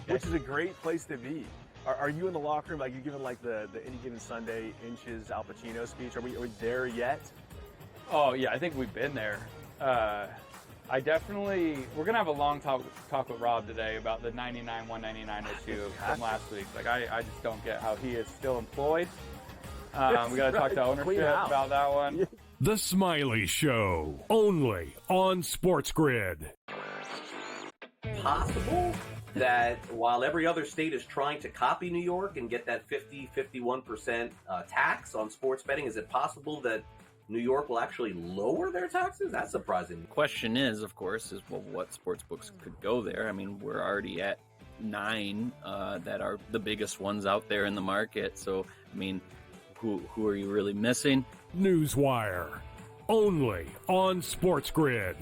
which is a great place to be. Are you in the locker room, like you're giving like the Any Given Sunday inches Al Pacino speech? Are we there yet? Oh yeah, I think we've been there. We're gonna have a long talk with Rob today about the 199 issue from last week. Like I just don't get how he is still employed. We gotta talk to ownership about that one. The Smiley Show, only on SportsGrid. Possible that while every other state is trying to copy New York and get that 51% tax on sports betting, is it possible that New York will actually lower their taxes? That's surprising. The question is, of course, what sports books could go there. I mean, we're already at 9 that are the biggest ones out there in the market. So, I mean, who are you really missing? Newswire, only on SportsGrid.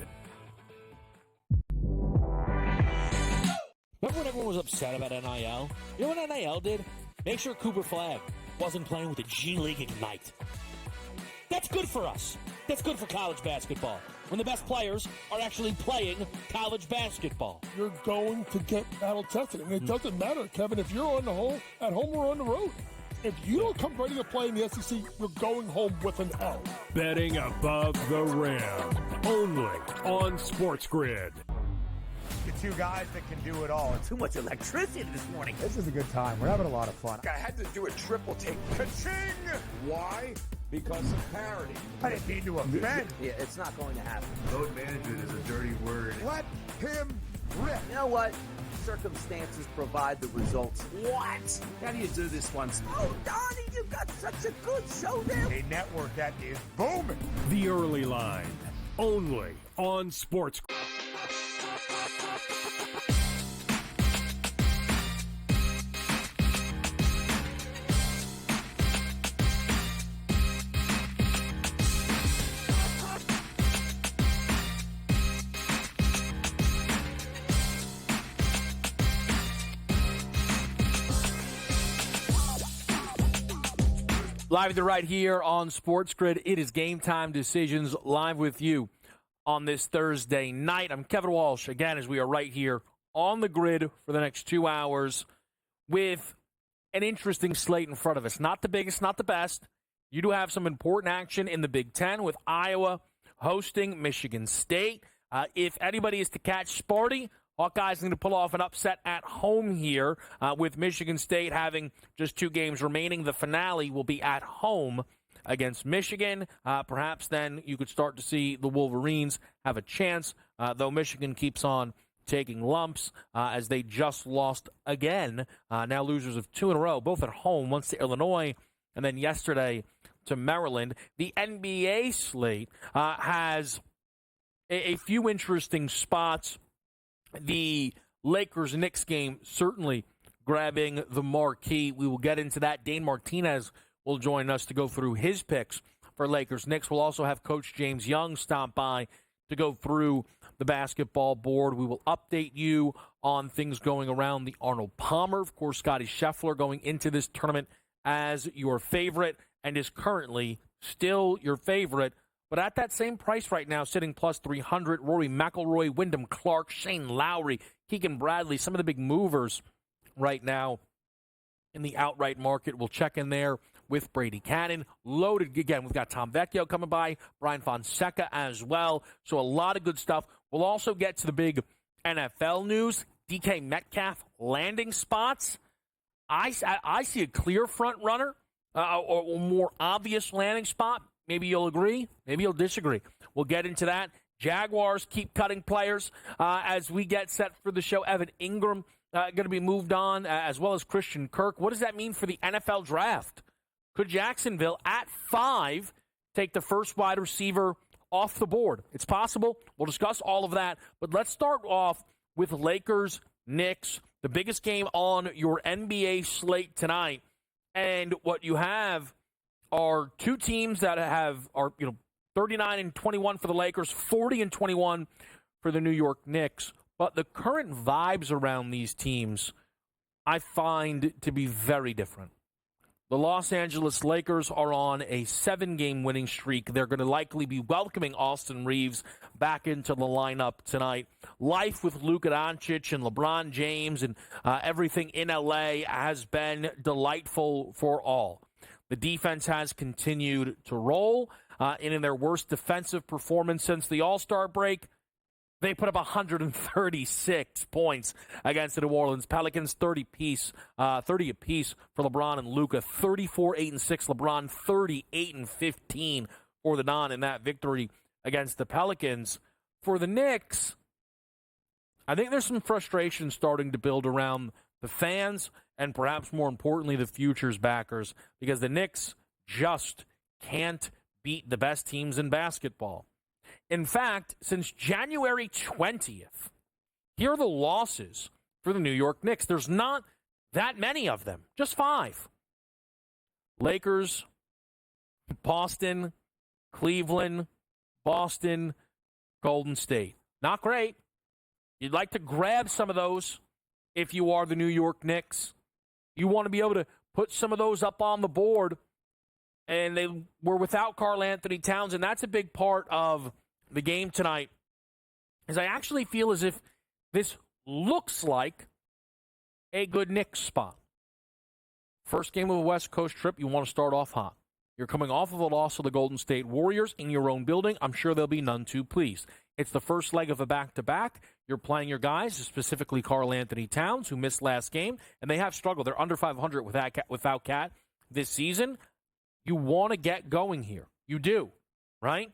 Remember when everyone was upset about NIL? You know what NIL did? Make sure Cooper Flagg wasn't playing with the G League Ignite. That's good for us. That's good for college basketball. When the best players are actually playing college basketball. You're going to get battle tested. And it doesn't matter, Kevin, if you're at home or on the road. If you don't come ready to play in the SEC, you're going home with an L. Betting above the rim, only on SportsGrid. The two guys that can do it all. Too much electricity this morning. This is a good time. We're having a lot of fun. I had to do a triple take. Ka-ching! Why? Because of parity. I didn't mean to offend. Yeah, it's not going to happen. Load management is a dirty word. Let him rip. You know what? Circumstances provide the results. What? How do you do this one? Oh, Donnie, you got such a good show there. A network that is booming. The Early Line, only on SportsGrid. Live to right here on SportsGrid. It is Game Time Decisions live with you on this Thursday night. I'm Kevin Walsh, again, as we are right here on the grid for the next 2 hours with an interesting slate in front of us. Not the biggest, not the best. You do have some important action in the Big Ten with Iowa hosting Michigan State. If anybody is to catch Sparty, Hawkeyes need to pull off an upset at home here with Michigan State having just 2 games remaining. The finale will be at home against Michigan. Perhaps then you could start to see the Wolverines have a chance, though Michigan keeps on taking lumps as they just lost again. Now losers of 2 in a row, both at home, once to Illinois and then yesterday to Maryland. The NBA slate has a few interesting spots. The Lakers-Knicks game certainly grabbing the marquee. We will get into that. Dane Martinez will join us to go through his picks for Lakers-Knicks. We'll also have Coach James Young stop by to go through the basketball board. We will update you on things going around the Arnold Palmer. Of course, Scottie Scheffler going into this tournament as your favorite and is currently still your favorite. But at that same price right now, sitting plus 300, Rory McIlroy, Wyndham Clark, Shane Lowry, Keegan Bradley, some of the big movers right now in the outright market. We'll check in there with Brady Cannon. Loaded again. We've got Tom Vecchio coming by, Brian Fonseca as well. So a lot of good stuff. We'll also get to the big NFL news. DK Metcalf landing spots. I see a clear front runner or a more obvious landing spot. Maybe you'll agree. Maybe you'll disagree. We'll get into that. Jaguars keep cutting players as we get set for the show. Evan Ingram going to be moved on, as well as Christian Kirk. What does that mean for the NFL draft? Could Jacksonville, at 5, take the first wide receiver off the board? It's possible. We'll discuss all of that. But let's start off with Lakers, Knicks, the biggest game on your NBA slate tonight. And what you have are 2 teams that are 39-21 for the Lakers, 40-21 for the New York Knicks. But the current vibes around these teams I find to be very different. The Los Angeles Lakers are on a 7-game winning streak. They're going to likely be welcoming Austin Reeves back into the lineup tonight. life with Luka Doncic and LeBron James and everything in LA has been delightful for all. The defense has continued to roll. And in their worst defensive performance since the All-Star break, they put up 136 points against the New Orleans Pelicans, 30 apiece for LeBron and Luka, 34-8-6 LeBron, 38-15 for the Non in that victory against the Pelicans. For the Knicks, I think there's some frustration starting to build around the fans and perhaps more importantly the futures backers, because the Knicks just can't beat the best teams in basketball. In fact, since January 20th, here are the losses for the New York Knicks. There's not that many of them, just 5. Lakers, Boston, Cleveland, Boston, Golden State. Not great. You'd like to grab some of those if you are the New York Knicks. You want to be able to put some of those up on the board. And they were without Karl Anthony Towns, and that's a big part of the game tonight, is I actually feel as if this looks like a good Knicks spot. First game of a West Coast trip, you want to start off hot. You're coming off of a loss to the Golden State Warriors in your own building. I'm sure they'll be none too pleased. It's the first leg of a back-to-back. You're playing your guys, specifically Karl Anthony Towns, who missed last game, and they have struggled. They're under 500 without Cat this season. You want to get going here. You do, right?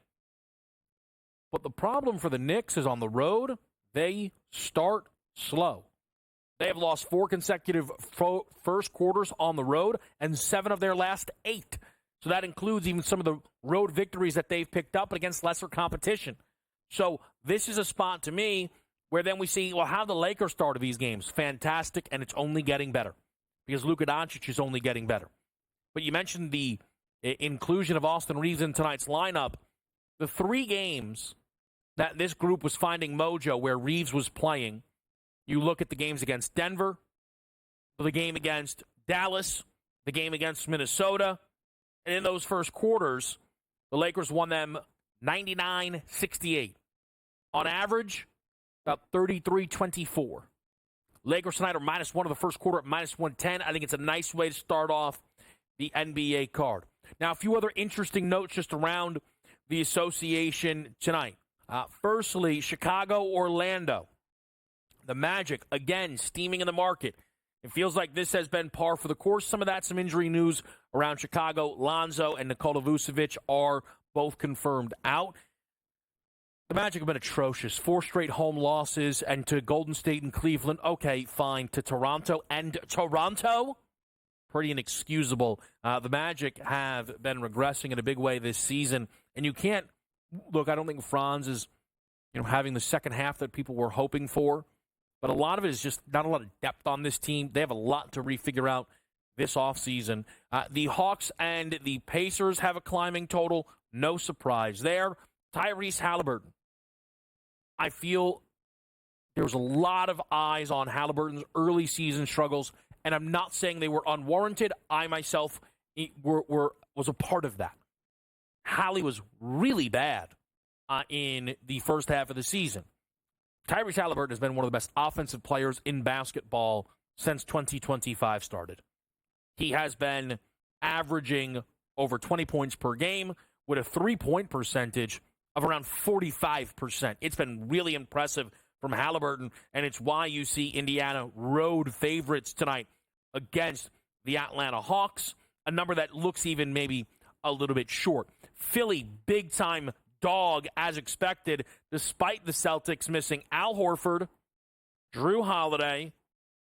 But the problem for the Knicks is on the road, they start slow. They have lost 4 consecutive first quarters on the road and 7 of their last 8. So that includes even some of the road victories that they've picked up against lesser competition. So this is a spot to me where then we see, well, how the Lakers started these games. Fantastic, and it's only getting better because Luka Doncic is only getting better. But you mentioned the inclusion of Austin Reeves in tonight's lineup. The 3 games that this group was finding mojo where Reeves was playing, you look at the games against Denver, the game against Dallas, the game against Minnesota, and in those first quarters, the Lakers won them 99-68. On average, about 33-24. Lakers tonight are -1 of the first quarter at -110. I think it's a nice way to start off the NBA card. Now, a few other interesting notes just around the association tonight. Firstly, Chicago-Orlando. The Magic, again, steaming in the market. It feels like this has been par for the course. Some of that, some injury news around Chicago. Lonzo and Nikola Vucevic are both confirmed out. The Magic have been atrocious. 4 straight home losses, and to Golden State and Cleveland, okay, fine. To Toronto, pretty inexcusable. The Magic have been regressing in a big way this season, and you can't look. I don't think Franz is, having the second half that people were hoping for, but a lot of it is just not a lot of depth on this team. They have a lot to refigure out this offseason. The Hawks and the Pacers have a climbing total. No surprise there. Tyrese Halliburton. I feel there was a lot of eyes on Halliburton's early season struggles, and I'm not saying they were unwarranted. I myself was a part of that. Hallie was really bad in the first half of the season. Tyrese Halliburton has been one of the best offensive players in basketball since 2025 started. He has been averaging over 20 points per game with a 3-point percentage of around 45%. It's been really impressive from Halliburton, and it's why you see Indiana road favorites tonight against the Atlanta Hawks, a number that looks even maybe a little bit short. Philly, big-time dog as expected, despite the Celtics missing Al Horford, Drew Holiday,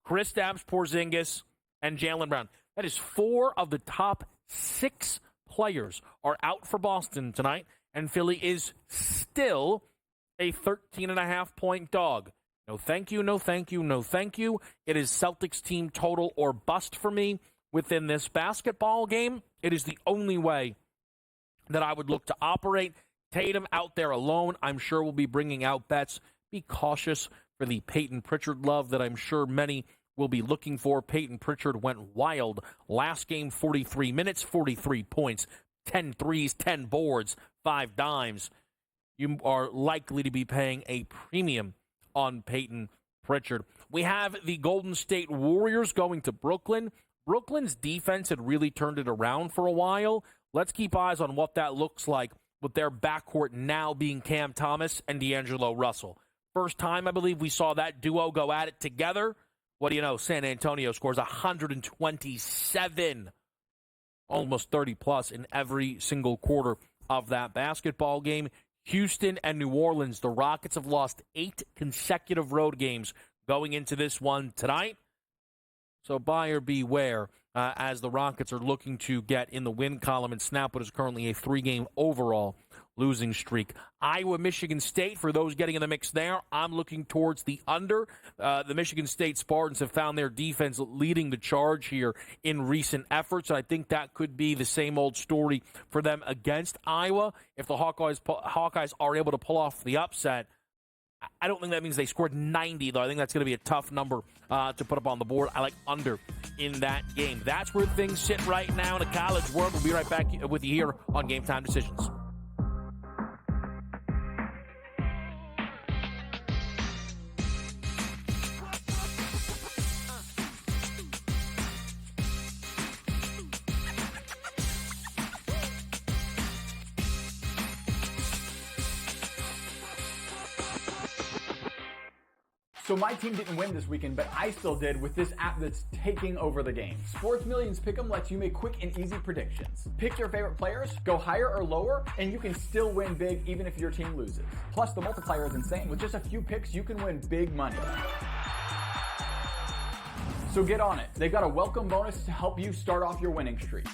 Kristaps Porzingis, and Jaylen Brown. That is 4 of the top 6 players are out for Boston tonight, and Philly is still a 13.5-point dog. No thank you, no thank you, no thank you. It is Celtics team total or bust for me within this basketball game. It is the only way that I would look to operate. Tatum out there alone, I'm sure will be bringing out bets. Be cautious for the Peyton Pritchard love that I'm sure many will be looking for. Peyton Pritchard went wild last game, 43 minutes, 43 points, 10 threes, 10 boards, 5 dimes. You are likely to be paying a premium on Peyton Pritchard. We have the Golden State Warriors going to Brooklyn. Brooklyn's defense had really turned it around for a while. Let's keep eyes on what that looks like with their backcourt now being Cam Thomas and D'Angelo Russell. First time, I believe, we saw that duo go at it together. What do you know? San Antonio scores 127, almost 30-plus in every single quarter of that basketball game. Houston and New Orleans, the Rockets have lost 8 consecutive road games going into this one tonight. So buyer beware as the Rockets are looking to get in the win column and snap what is currently a 3-game overall losing streak. Iowa, Michigan State, for those getting in the mix there, I'm looking towards the under. The Michigan State Spartans have found their defense leading the charge here in recent efforts. I think that could be the same old story for them against Iowa. If the Hawkeyes are able to pull off the upset, I don't think that means they scored 90, though. I think that's going to be a tough number to put up on the board. I like under in that game. That's where things sit right now in the college world. We'll be right back with you here on Game Time Decisions. So my team didn't win this weekend, but I still did with this app that's taking over the game. Sports Millions Pick'em lets you make quick and easy predictions. Pick your favorite players, go higher or lower, and you can still win big even if your team loses. Plus, the multiplier is insane. With just a few picks, you can win big money. So get on it. They've got a welcome bonus to help you start off your winning streak.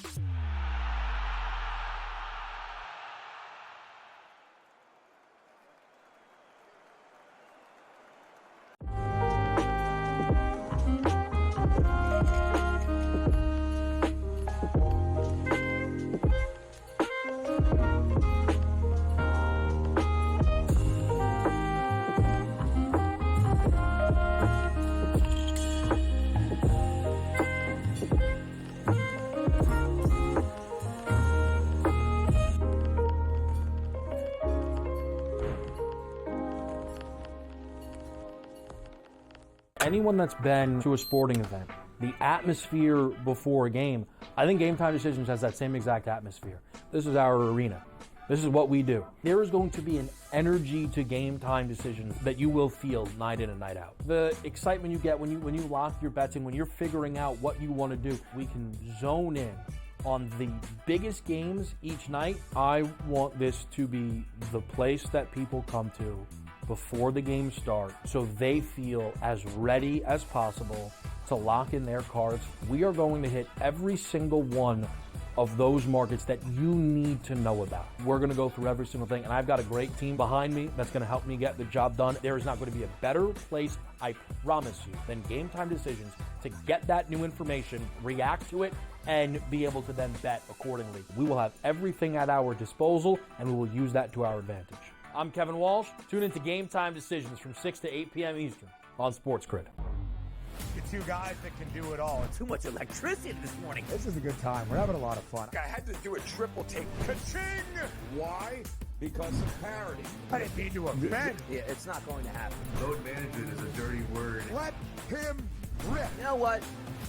Anyone that's been to a sporting event, the atmosphere before a game, I think Game Time Decisions has that same exact atmosphere. This is our arena. This is what we do. There is going to be an energy to Game Time Decisions that you will feel night in and night out. The excitement you get when you lock your bets in, when you're figuring out what you want to do, we can zone in on the biggest games each night. I want this to be the place that people come to before the game starts so they feel as ready as possible to lock in their cards. We are going to hit every single one of those markets that you need to know about. We're going to go through every single thing, and I've got a great team behind me that's going to help me get the job done. There is not going to be a better place, I promise you, than Game Time Decisions to get that new information, react to it, and be able to then bet accordingly. We will have everything at our disposal, and we will use that to our advantage. I'm Kevin Walsh. Tune into Game Time Decisions from 6 to 8 p.m. Eastern on SportsGrid. The two guys that can do it all. Too much electricity this morning. This is a good time. We're having a lot of fun. I had to do a triple take. Ka-ching! Why? Because of parity. I didn't mean to offend. Yeah, it's not going to happen. Load management is a dirty word. Let him rip. You know what?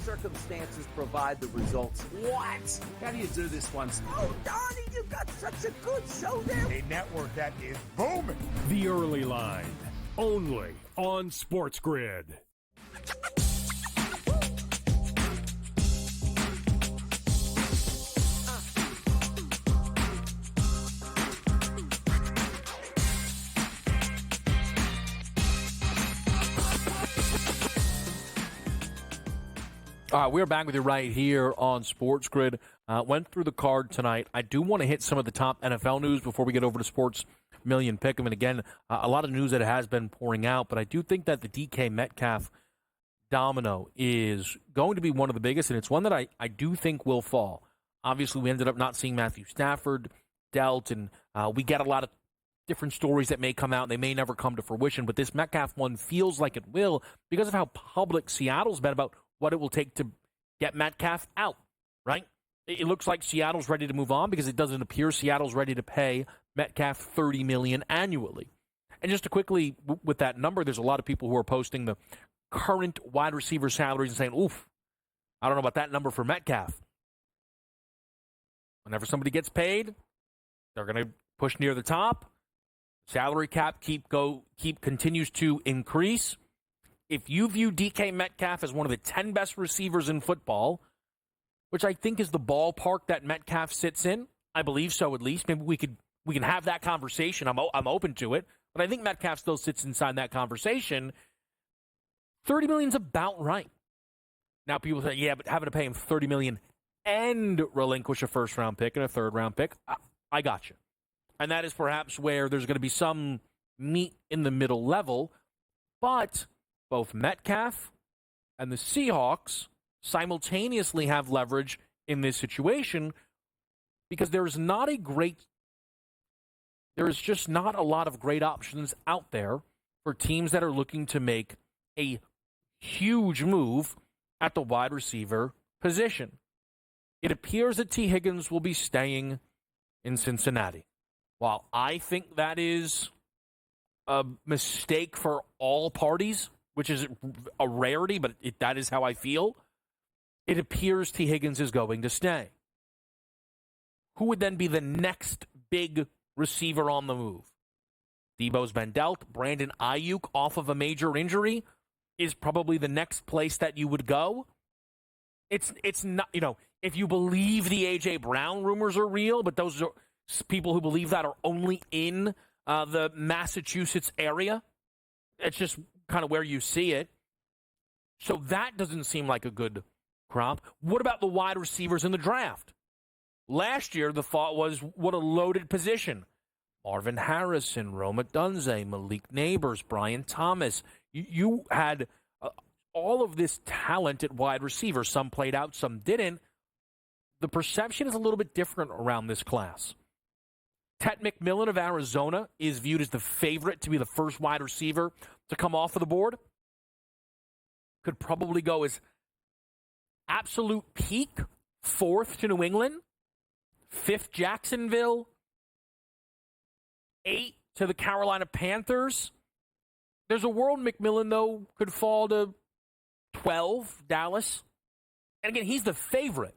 Circumstances provide the results. What? How do you do this once? Oh, Donnie, you got such a good show there. A network that is booming. The Early Line, only on SportsGrid. All right, we're back with you right here on SportsGrid. Went through the card tonight. I do want to hit some of the top NFL news before we get over to Sports Million Pick'em. And again, a lot of news that has been pouring out, but I do think that the DK Metcalf domino is going to be one of the biggest, and it's one that I do think will fall. Obviously, we ended up not seeing Matthew Stafford dealt, and we get a lot of different stories that may come out, and they may never come to fruition, but this Metcalf one feels like it will because of how public Seattle's been about what it will take to get Metcalf out, right? It looks like Seattle's ready to move on because it doesn't appear Seattle's ready to pay Metcalf $30 million annually. And just to quickly, with that number, there's a lot of people who are posting the current wide receiver salaries and saying, oof, I don't know about that number for Metcalf. Whenever somebody gets paid, they're going to push near the top. Salary cap continues to increase. If you view DK Metcalf as one of the 10 best receivers in football, which I think is the ballpark that Metcalf sits in, I believe so at least. Maybe we can have that conversation. I'm open to it, but I think Metcalf still sits inside that conversation. $30 million is about right. Now people say, yeah, but having to pay him $30 million and relinquish a first-round pick and a third-round pick, I got you. And that is perhaps where there's going to be some meat in the middle level, but both Metcalf and the Seahawks simultaneously have leverage in this situation because there is just not a lot of great options out there for teams that are looking to make a huge move at the wide receiver position. It appears that T. Higgins will be staying in Cincinnati. While I think that is a mistake for all parties, which is a rarity, but that is how I feel, it appears T. Higgins is going to stay. Who would then be the next big receiver on the move? Debo's been dealt. Brandon Ayuk off of a major injury is probably the next place that you would go. It's not, if you believe the A.J. Brown rumors are real, but those are people who believe that are only in the Massachusetts area. It's just kind of where you see it. So that doesn't seem like a good crop. What about the wide receivers in the draft? Last year, the thought was, what a loaded position. Marvin Harrison, Rome Odunze, Malik Neighbors, Brian Thomas. You had all of this talent at wide receiver. Some played out, some didn't. The perception is a little bit different around this class. Tet McMillan of Arizona is viewed as the favorite to be the first wide receiver to come off of the board. Could probably go as absolute peak, 4th to New England, 5th Jacksonville, 8 to the Carolina Panthers. There's a world McMillan, though, could fall to 12, Dallas. And again, he's the favorite.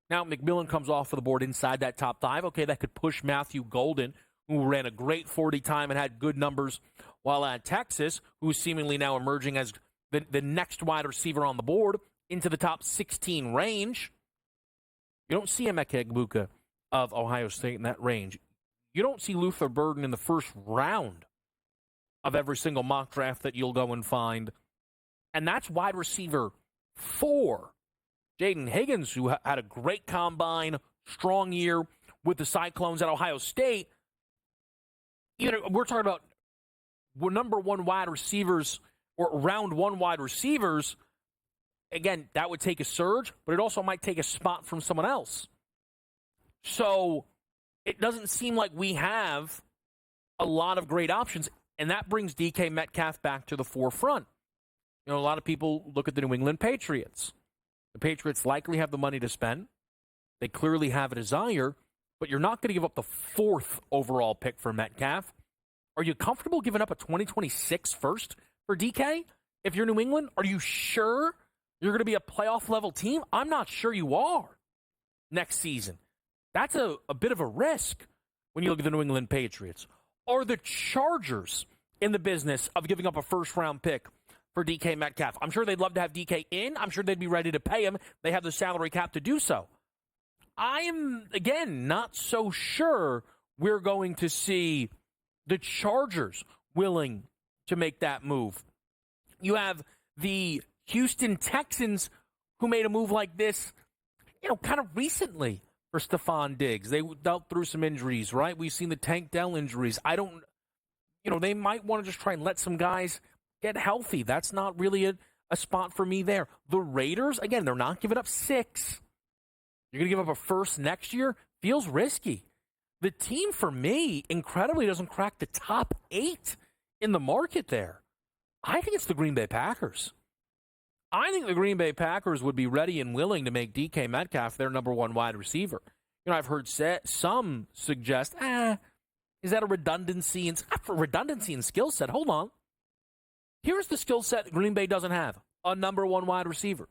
Now, McMillan comes off of the board inside that top 5. Okay, that could push Matthew Golden, who ran a great 40 time and had good numbers while at Texas, who's seemingly now emerging as the next wide receiver on the board, into the top 16 range. You don't see Emeka Egbuka of Ohio State in that range. You don't see Luther Burden in the first round of every single mock draft that you'll go and find. And that's wide receiver 4. Jaden Higgins, who had a great combine, strong year with the Cyclones at Ohio State. We're talking about number 1 wide receivers or round 1 wide receivers. Again, that would take a surge, but it also might take a spot from someone else. So it doesn't seem like we have a lot of great options, and that brings DK Metcalf back to the forefront. A lot of people look at the New England Patriots. The Patriots likely have the money to spend. They clearly have a desire, but you're not going to give up the 4th overall pick for Metcalf. Are you comfortable giving up a 2026 first for DK? If you're New England, are you sure you're going to be a playoff-level team? I'm not sure you are next season. That's a bit of a risk when you look at the New England Patriots. Are the Chargers in the business of giving up a first-round pick for DK Metcalf? I'm sure they'd love to have DK in. I'm sure they'd be ready to pay him. They have the salary cap to do so. I am, again, not so sure we're going to see the Chargers willing to make that move. You have the Houston Texans who made a move like this, kind of recently for Stephon Diggs. They dealt through some injuries, right? We've seen the Tank Dell injuries. They might want to just try and let some guys get healthy. That's not really a spot for me there. The Raiders, again, they're not giving up 6. You're going to give up a first next year? Feels risky. The team, for me, incredibly doesn't crack the top 8 in the market there. I think it's the Green Bay Packers. I think the Green Bay Packers would be ready and willing to make DK Metcalf their number 1 wide receiver. I've heard some suggest, Is that a redundancy in skill set? Hold on. Here's the skill set Green Bay doesn't have. A number one wide receiver.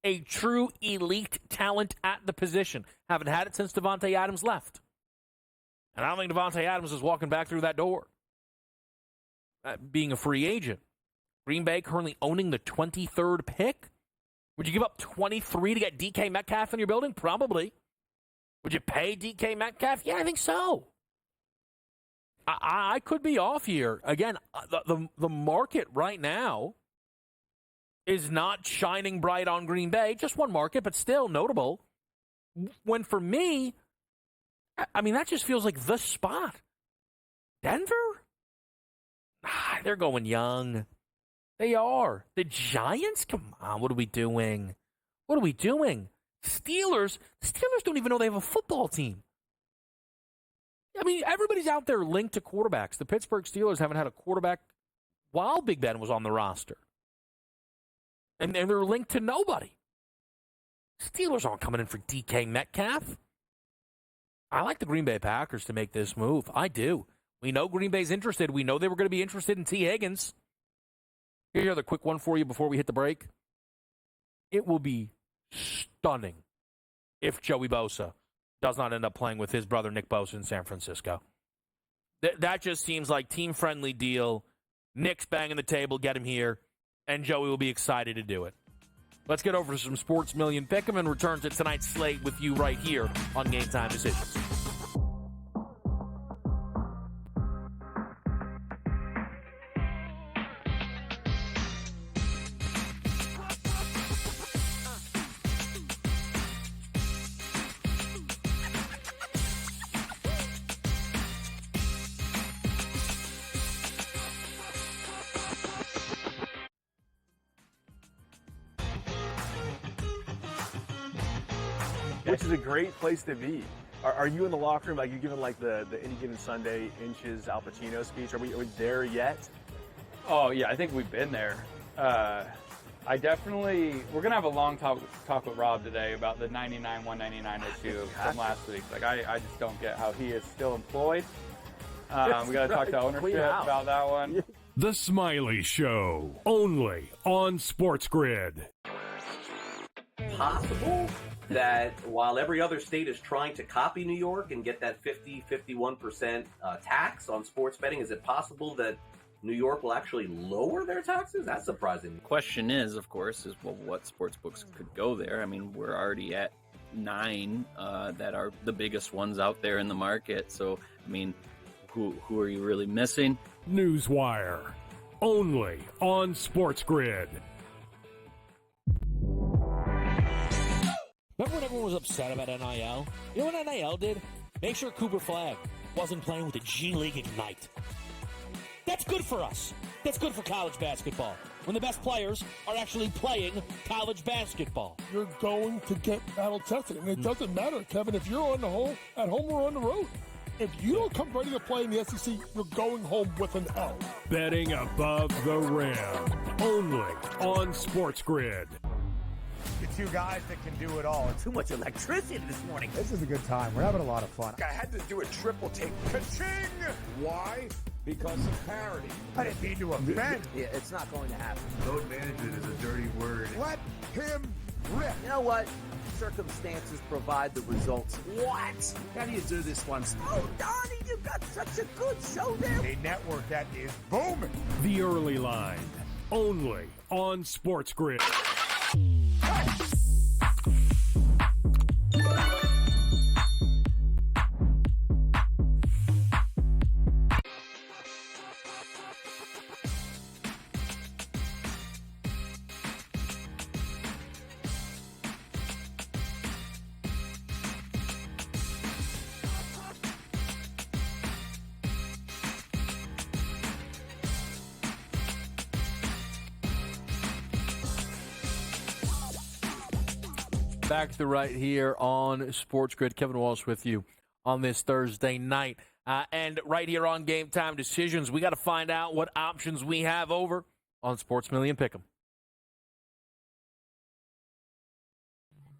A true elite talent at the position. Haven't had it since Davante Adams left. And I don't think Davante Adams is walking back through that door. Being a free agent. Green Bay currently owning the 23rd pick. Would you give up 23 to get DK Metcalf in your building? Probably. Would you pay DK Metcalf? Yeah, I think so. I could be off here. Again, the market right now is not shining bright on Green Bay. Just one market, but still notable. When for me, I mean, that just feels like the spot. Denver? They're going young. They are. The Giants? Come on, what are we doing? What are we doing? Steelers don't even know they have a football team. I mean, everybody's out there linked to quarterbacks. The Pittsburgh Steelers haven't had a quarterback while Big Ben was on the roster. And they're linked to nobody. Steelers aren't coming in for DK Metcalf. I like the Green Bay Packers to make this move. I do. We know Green Bay's interested. We know they were going to be interested in T. Higgins. Here's another quick one for you before we hit the break. It will be stunning if Joey Bosa does not end up playing with his brother Nick Bosa in San Francisco. That just seems like team-friendly deal. Nick's banging the table, get him here, and Joey will be excited to do it. Let's get over to some Sports Million Pick'em and return to tonight's slate with you right here on Game Time Decisions. Which is a great place to be. Are you in the locker room, like you giving like the Any Given Sunday inches Al Pacino speech? Are we there yet? Oh yeah, I think we've been there. We're gonna have a long talk with Rob today about the 99-199 issue from last week. Like I just don't get how he is still employed. We got to talk to ownership about that one. The Smiley Show, only on SportsGrid. Possible that while every other state is trying to copy New York and get that 51% tax on sports betting, is it possible that New York will actually lower their taxes? That's surprising. The question is, of course, well, what sports books could go there? I mean, we're already at 9 that are the biggest ones out there in the market. So, I mean, who are you really missing? Newswire, only on SportsGrid. Remember when everyone was upset about NIL? You know what NIL did? Make sure Cooper Flag wasn't playing with the G League Ignite. That's good for us. That's good for college basketball. When the best players are actually playing college basketball. You're going to get battle tested. And it doesn't matter, Kevin, if you're at home or on the road. If you don't come ready to play in the SEC, you're going home with an L. Betting above the rim, only on SportsGrid. The two guys that can do it all. Too much electricity this morning. This is a good time. We're having a lot of fun. I had to do a triple take. Ka-ching! Why? Because of parity. I didn't mean to offend. Yeah, it's not going to happen. Load management is a dirty word. Let him rip. You know what? Circumstances provide the results. What? How do you do this one? Oh, Donnie, you got such a good show there. A network that is booming. The Early Line, only on SportsGrid. Back to right here on SportsGrid. Kevin Walsh with you on this Thursday night. And right here on Game Time Decisions, we got to find out what options we have over on Sports Million Pick'em.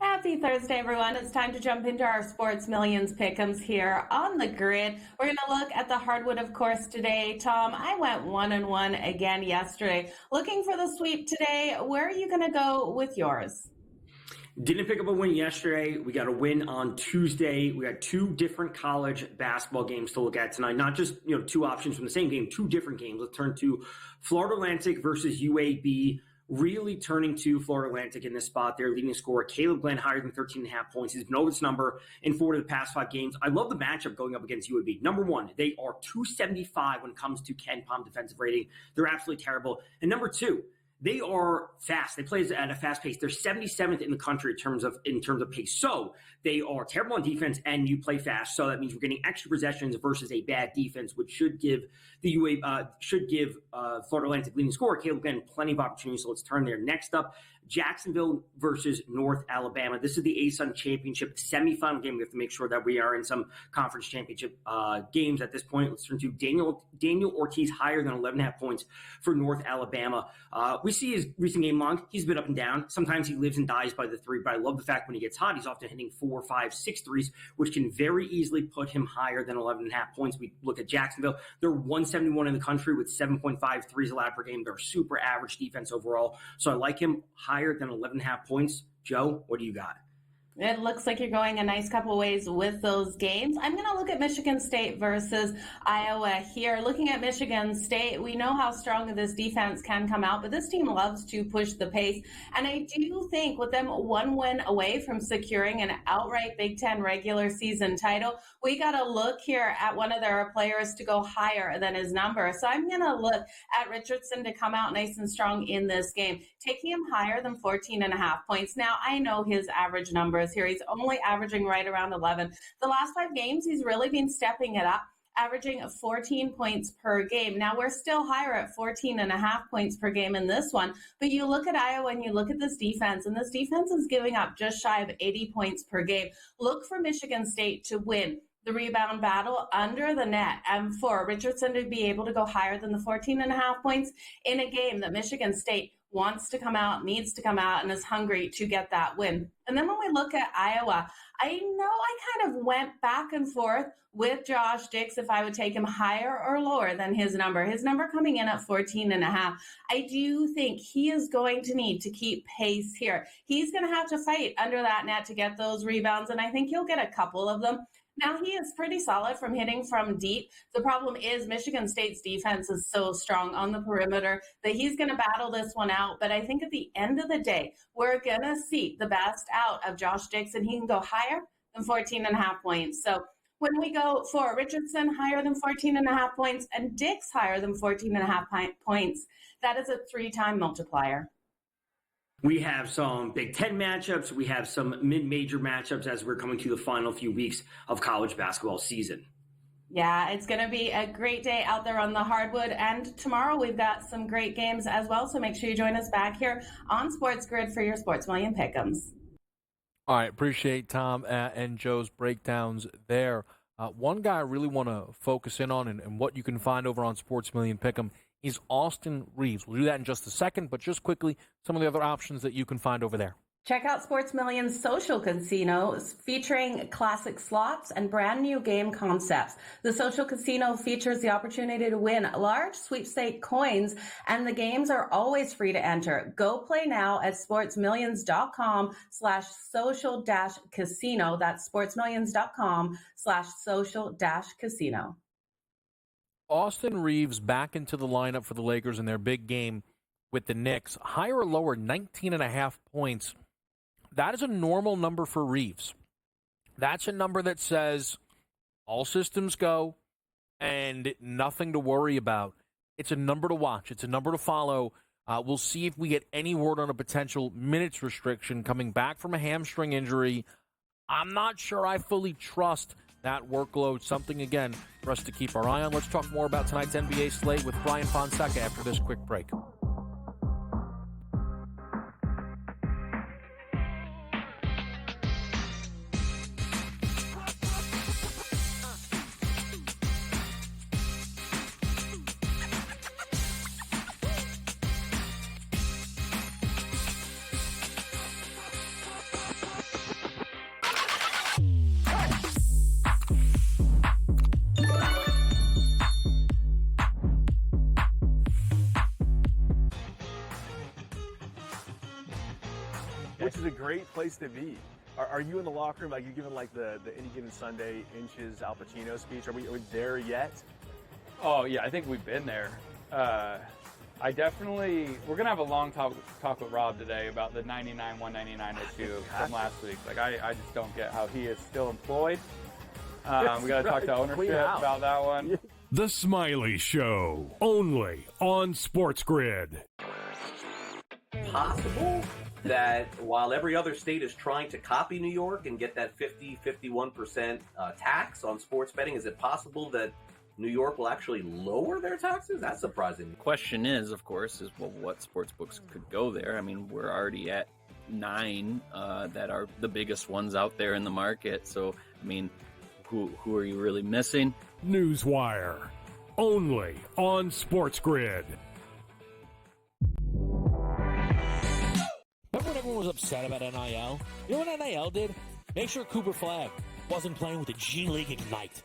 Happy Thursday, everyone. It's time to jump into our Sports Millions pick'ems here on the grid. We're going to look at the hardwood, of course, today. Tom, I went 1-1 again yesterday. Looking for the sweep today. Where are you going to go with yours? Didn't pick up a win yesterday. We got a win on Tuesday. We got two different college basketball games to look at tonight. Not just, two options from the same game, two different games. Let's turn to Florida Atlantic versus UAB. Really turning to Florida Atlantic in this spot. Their leading scorer, Caleb Glenn, higher than 13.5 points. He's been over this number in 4 of the past 5 games. I love the matchup going up against UAB. Number one, they are 275 when it comes to Ken Pom defensive rating. They're absolutely terrible. And number two, they are fast. They play at a fast pace. They're 77th in the country in terms of pace. So they are terrible on defense, and you play fast. So that means we're getting extra possessions versus a bad defense, which should give the Florida Atlantic leading scorer Caleb Glenn plenty of opportunities. So let's turn there. Next up, Jacksonville versus North Alabama. This is the ASUN Championship semifinal game. We have to make sure that we are in some conference championship games at this point. Let's turn to Daniel Ortiz, higher than 11.5 points for North Alabama. We see his recent game log. He's been up and down. Sometimes he lives and dies by the three, but I love the fact when he gets hot, he's often hitting 4, 5, 6 threes, which can very easily put him higher than 11.5 points. We look at Jacksonville. They're 171 in the country with 7.5 threes allowed per game. They're super average defense overall. So I like him higher than 11.5 points. Joe, what do you got? It looks like you're going a nice couple ways with those games. I'm going to look at Michigan State versus Iowa here. Looking at Michigan State, we know how strong this defense can come out, but this team loves to push the pace. And I do think with them one win away from securing an outright Big Ten regular season title, we got to look here at one of their players to go higher than his number. So I'm going to look at Richardson to come out nice and strong in this game, taking him higher than 14.5 points. Now, I know his average numbers here. He's only averaging right around 11. The last 5 games, he's really been stepping it up, averaging 14 points per game. Now, we're still higher at 14.5 points per game in this one, but you look at Iowa and you look at this defense, and this defense is giving up just shy of 80 points per game. Look for Michigan State to win the rebound battle under the net, and for Richardson to be able to go higher than the 14.5 points in a game that Michigan State wants to come out, needs to come out, and is hungry to get that win. And then when we look at Iowa, I know I kind of went back and forth with Josh Dix if I would take him higher or lower than his number. His number coming in at 14.5. I do think he is going to need to keep pace here. He's going to have to fight under that net to get those rebounds, and I think he'll get a couple of them. Now, he is pretty solid from hitting from deep. The problem is Michigan State's defense is so strong on the perimeter that he's going to battle this one out. But I think at the end of the day, we're going to see the best out of Josh Dix, and he can go higher than 14.5 points. So when we go for Richardson higher than 14.5 points and Dix higher than 14.5 points, that is a 3-time multiplier. We have some Big Ten matchups. We have some mid-major matchups as we're coming to the final few weeks of college basketball season. Yeah, it's going to be a great day out there on the hardwood. And tomorrow we've got some great games as well. So make sure you join us back here on SportsGrid for your Sports Million Pick'ems. All right, appreciate Tom and Joe's breakdowns there. One guy I really want to focus in on and what you can find over on Sports Million Pick'em is Austin Reeves. We'll do that in just a second, but just quickly, some of the other options that you can find over there. Check out Sports Million's social casinos featuring classic slots and brand new game concepts. The social casino features the opportunity to win large sweepstake coins, and the games are always free to enter. Go play now at sportsmillions.com/social-casino. That's sportsmillions.com/social-casino. Austin Reeves back into the lineup for the Lakers in their big game with the Knicks. Higher or lower, 19.5 points. That is a normal number for Reeves. That's a number that says all systems go and nothing to worry about. It's a number to watch. It's a number to follow. We'll see if we get any word on a potential minutes restriction coming back from a hamstring injury. I'm not sure I fully trust that workload. Something, again, for us to keep our eye on. Let's talk more about tonight's NBA slate with Brian Fonseca after this quick break. which is a great place to be. Are you in the locker room, like you giving like the Any Given Sunday inches Al Pacino speech? Are we there yet? Oh yeah, I think we've been there. We're gonna have a long talk with Rob today about the 99-199 issue from last week. Like I just don't get how he is still employed. We gotta talk to ownership about that one. The Smiley Show, only on SportsGrid. Possible that while every other state is trying to copy New York and get that 51% tax on sports betting, is it possible that New York will actually lower their taxes? That's surprising. The question is, of course, what sports books could go there. I mean, we're already at 9 that are the biggest ones out there in the market. So, I mean, who are you really missing? Newswire, only on SportsGrid. Remember when everyone was upset about NIL? You know what NIL did? Make sure Cooper Flag wasn't playing with the G League Ignite.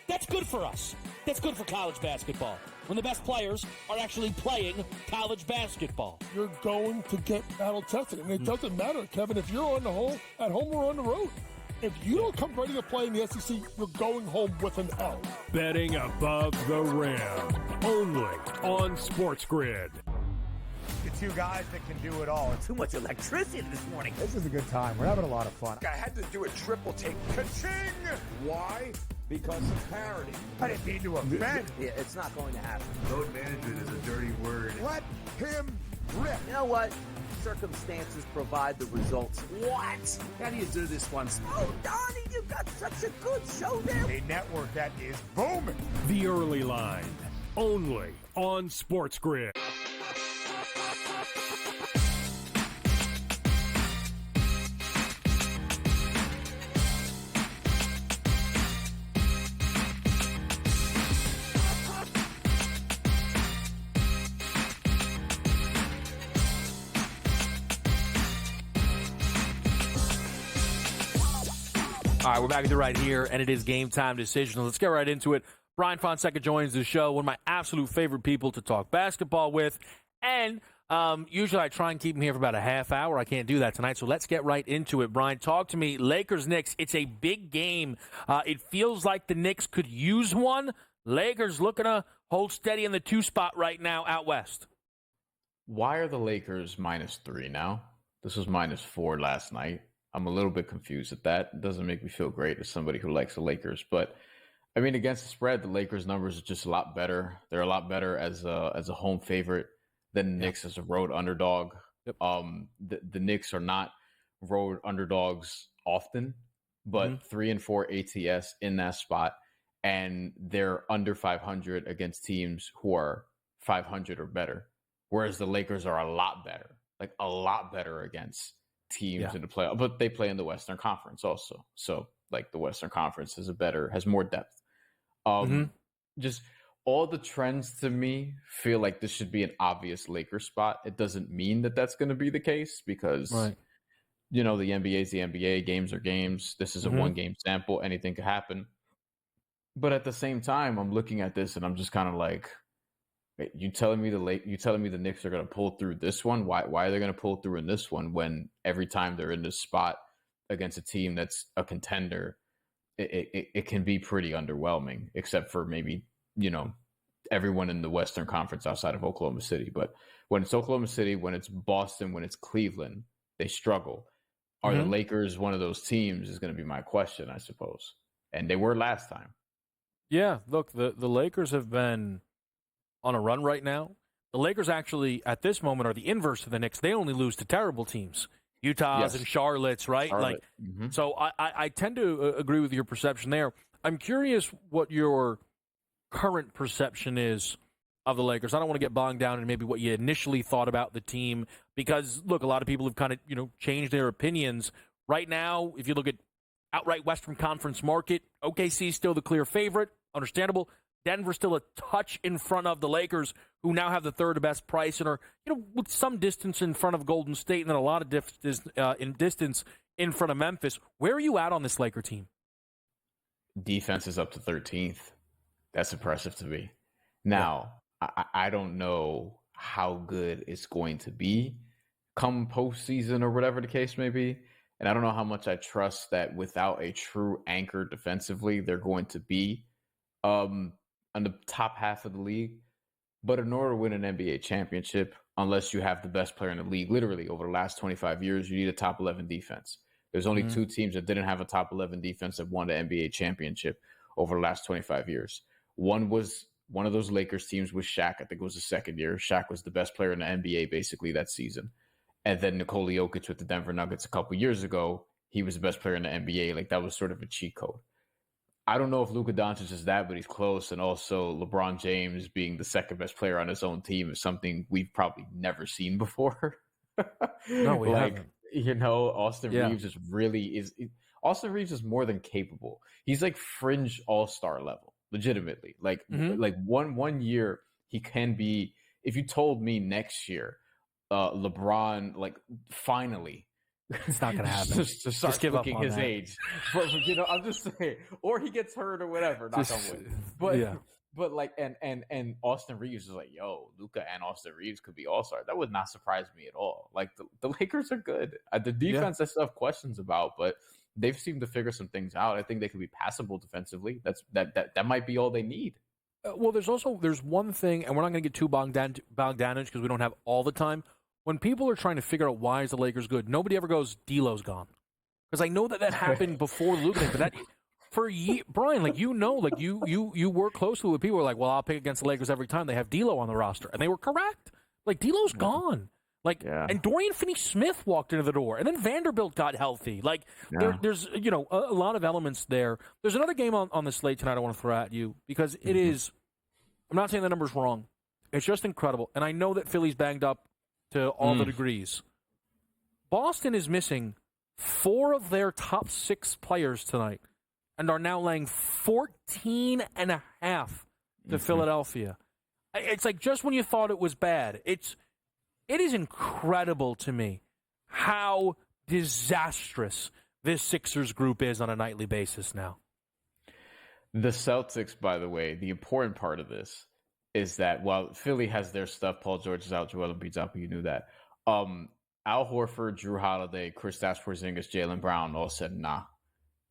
That's good for us. That's good for college basketball. When the best players are actually playing college basketball. You're going to get battle tested. And it doesn't matter, Kevin, if you're at home or on the road. If you don't come ready to play in the SEC, you're going home with an L. Betting above the rim, only on SportsGrid. The two guys that can do it all. Too much electricity this morning. This is a good time. We're having a lot of fun. I had to do a triple take. Ka-ching! Why? Because of parity. I didn't mean to offend. Yeah, it's not going to happen. Load management is a dirty word. Let him rip. You know what? Circumstances provide the results. What? How do you do this one? Oh, Donnie, you got such a good show there. A network that is booming. The Early Line, only on SportsGrid. All right, we're back at the right here, and it is Game Time Decisions. Let's get right into it. Brian Fonseca joins the show, one of my absolute favorite people to talk basketball with. And usually I try and keep him here for about a half hour. I can't do that tonight, so let's get right into it. Brian, talk to me. Lakers-Knicks, it's a big game. It feels like the Knicks could use one. Lakers looking to hold steady in the 2 spot right now out west. Why are the Lakers -3 now? This was -4 last night. I'm a little bit confused at that. It doesn't make me feel great as somebody who likes the Lakers. But, I mean, against the spread, the Lakers' numbers are just a lot better. They're a lot better as a home favorite than the Knicks as a road underdog. Yep. The Knicks are not road underdogs often, but 3 and 4 ATS in that spot. And they're under 500 against teams who are 500 or better. Whereas the Lakers are a lot better, like a lot better against teams in the playoff, but they play in the Western Conference also. So like the Western Conference has more depth. Just all the trends to me feel like this should be an obvious Lakers spot. It doesn't mean that that's going to be the case because, you know, the NBA is the NBA, games are games. This is a 1-game sample. Anything could happen. But at the same time, I'm looking at this and I'm just kind of like, you telling me the Knicks are going to pull through this one? Why are they going to pull through in this one when every time they're in this spot against a team that's a contender, it can be pretty underwhelming, except for maybe, you know, everyone in the Western Conference outside of Oklahoma City. But when it's Oklahoma City, when it's Boston, when it's Cleveland, they struggle. Are the Lakers one of those teams is going to be my question, I suppose. And they were last time. Yeah, look, the Lakers have been on a run right now. The Lakers actually, at this moment, are the inverse of the Knicks. They only lose to terrible teams. Utah's and Charlotte's, right? Charlotte. So I tend to agree with your perception there. I'm curious what your current perception is of the Lakers. I don't want to get bogged down in maybe what you initially thought about the team because, look, a lot of people have kind of, you know, changed their opinions. Right now, if you look at outright Western Conference market, OKC is still the clear favorite. Understandable. Denver's still a touch in front of the Lakers, who now have the third best price and are, you know, with some distance in front of Golden State and then a lot of distance in front of Memphis. Where are you at on this Laker team? Defense is up to 13th. That's impressive to me. Now, I don't know how good it's going to be come postseason or whatever the case may be. And I don't know how much I trust that without a true anchor defensively, they're going to be on the top half of the league. But in order to win an NBA championship, unless you have the best player in the league, literally over the last 25 years, you need a top 11 defense. There's only two teams that didn't have a top 11 defense that won the NBA championship over the last 25 years. One of those Lakers teams was Shaq. I think it was the second year. Shaq was the best player in the NBA basically that season. And then Nikola Jokic with the Denver Nuggets a couple years ago, he was the best player in the NBA. Like, that was sort of a cheat code. I don't know if Luka Doncic is that, but he's close. And also LeBron James being the second best player on his own team is something we've probably never seen before. No, we haven't. You know, Austin Reeves Austin Reeves is more than capable. He's like fringe all-star level, legitimately. Like one year he can be. If you told me next year, LeBron, like, finally, it's not gonna happen. to start just give looking up on his that. age, but you know, I'm just saying, or he gets hurt or whatever. Not on wood. But like, and Austin Reeves is like, yo, Luka and Austin Reeves could be all-stars. That would not surprise me at all. Like, the Lakers are good. The defense I still have questions about, but they've seemed to figure some things out. I think they could be passable defensively. That might be all they need. Well, there's one thing, and we're not going to get too bogged down because we don't have all the time. When people are trying to figure out why is the Lakers good, nobody ever goes, D'Lo's gone. Because I know that happened before the Luka thing, but that for Brian, like, you know, like you work closely with people who are like, well, I'll pick against the Lakers every time they have D'Lo on the roster, and they were correct. Like, D'Lo's gone. Like, and Dorian Finney-Smith walked into the door, and then Vanderbilt got healthy. Like, there's a lot of elements there. There's another game on the slate tonight I want to throw at you because it is. I'm not saying the number's wrong. It's just incredible, and I know that Philly's banged up to all the degrees. Boston is missing 4 of their top 6 players tonight, and are now laying 14.5 to Philadelphia. It's like just when you thought it was bad, it is incredible to me how disastrous this Sixers group is on a nightly basis now. The Celtics, by the way, the important part of this is that while Philly has their stuff, Paul George is out, Joel Embiid's out, but you knew that. Al Horford, Drew Holiday, Kristaps Porzingis, Jaylen Brown all said, nah,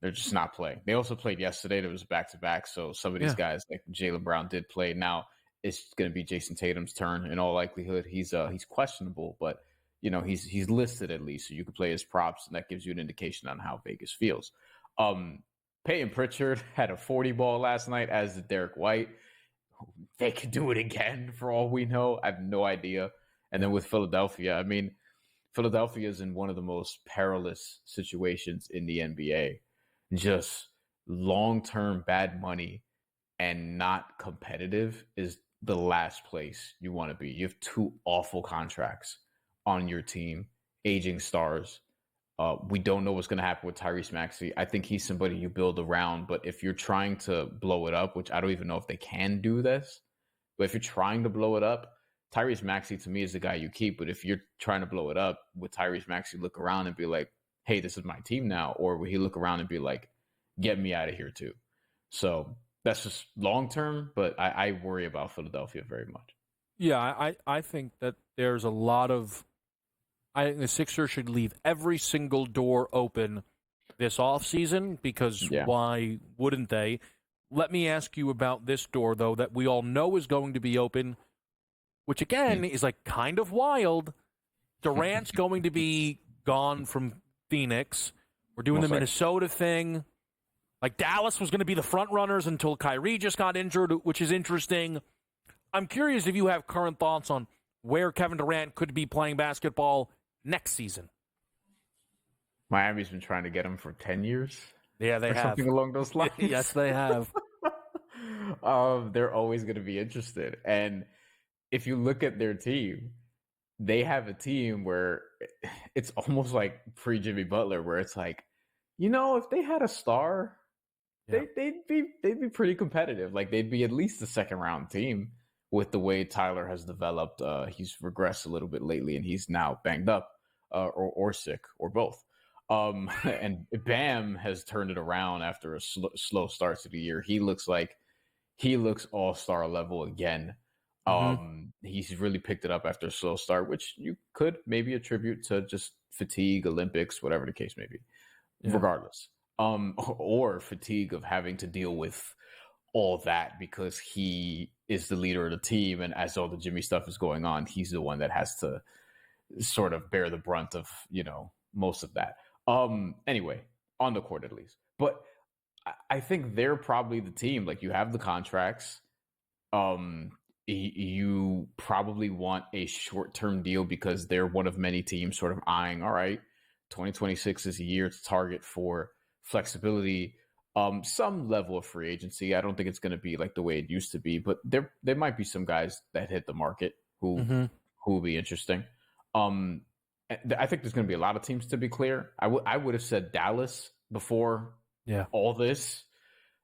they're just not playing. They also played yesterday. There was back-to-back, so some of these guys, like Jaylen Brown, did play. Now, it's going to be Jason Tatum's turn in all likelihood. He's questionable, but you know he's listed at least, so you can play his props, and that gives you an indication on how Vegas feels. Peyton Pritchard had a 40 ball last night, as did Derek White. They could do it again for all we know. I have no idea. And then with Philadelphia, I mean, Philadelphia is in one of the most perilous situations in the NBA. Just long-term bad money and not competitive is the last place you want to be. You have 2 awful contracts on your team, aging stars. We don't know what's going to happen with Tyrese Maxey. I think he's somebody you build around, but if you're trying to blow it up, which I don't even know if they can do this, but if you're trying to blow it up, Tyrese Maxey to me is the guy you keep. But if you're trying to blow it up, would Tyrese Maxey look around and be like, hey, this is my team now? Or would he look around and be like, get me out of here too? So that's just long term, but I worry about Philadelphia very much. Yeah, I think that there's a lot of. I think the Sixers should leave every single door open this offseason because why wouldn't they? Let me ask you about this door, though, that we all know is going to be open, which, again, is like kind of wild. Durant's going to be gone from Phoenix. We're doing the Minnesota thing. Like, Dallas was going to be the front runners until Kyrie just got injured, which is interesting. I'm curious if you have current thoughts on where Kevin Durant could be playing basketball next season. Miami's been trying to get him for 10 years. Yeah, they have. Something along those lines. Yes, they have. They're always going to be interested. And if you look at their team, they have a team where it's almost like pre-Jimmy Butler, where it's like, you know, if they had a star, they'd be pretty competitive. Like, they'd be at least a second-round team with the way Tyler has developed. He's regressed a little bit lately, and he's now banged up or sick or both. And Bam has turned it around after a slow start to the year. He looks all-star level again. He's really picked it up after a slow start, which you could maybe attribute to just fatigue, Olympics, whatever the case may be. Yeah. Regardless, or fatigue of having to deal with all that because he is the leader of the team, and as all the Jimmy stuff is going on, he's the one that has to sort of bear the brunt of, most of that. Anyway, on the court at least. But I think they're probably the team. Like, you have the contracts. You probably want a short-term deal because they're one of many teams sort of eyeing, all right, 2026 is a year to target for flexibility, some level of free agency. I don't think it's going to be like the way it used to be, but there might be some guys that hit the market who will be interesting. I think there's going to be a lot of teams, to be clear. I would have said Dallas before all this.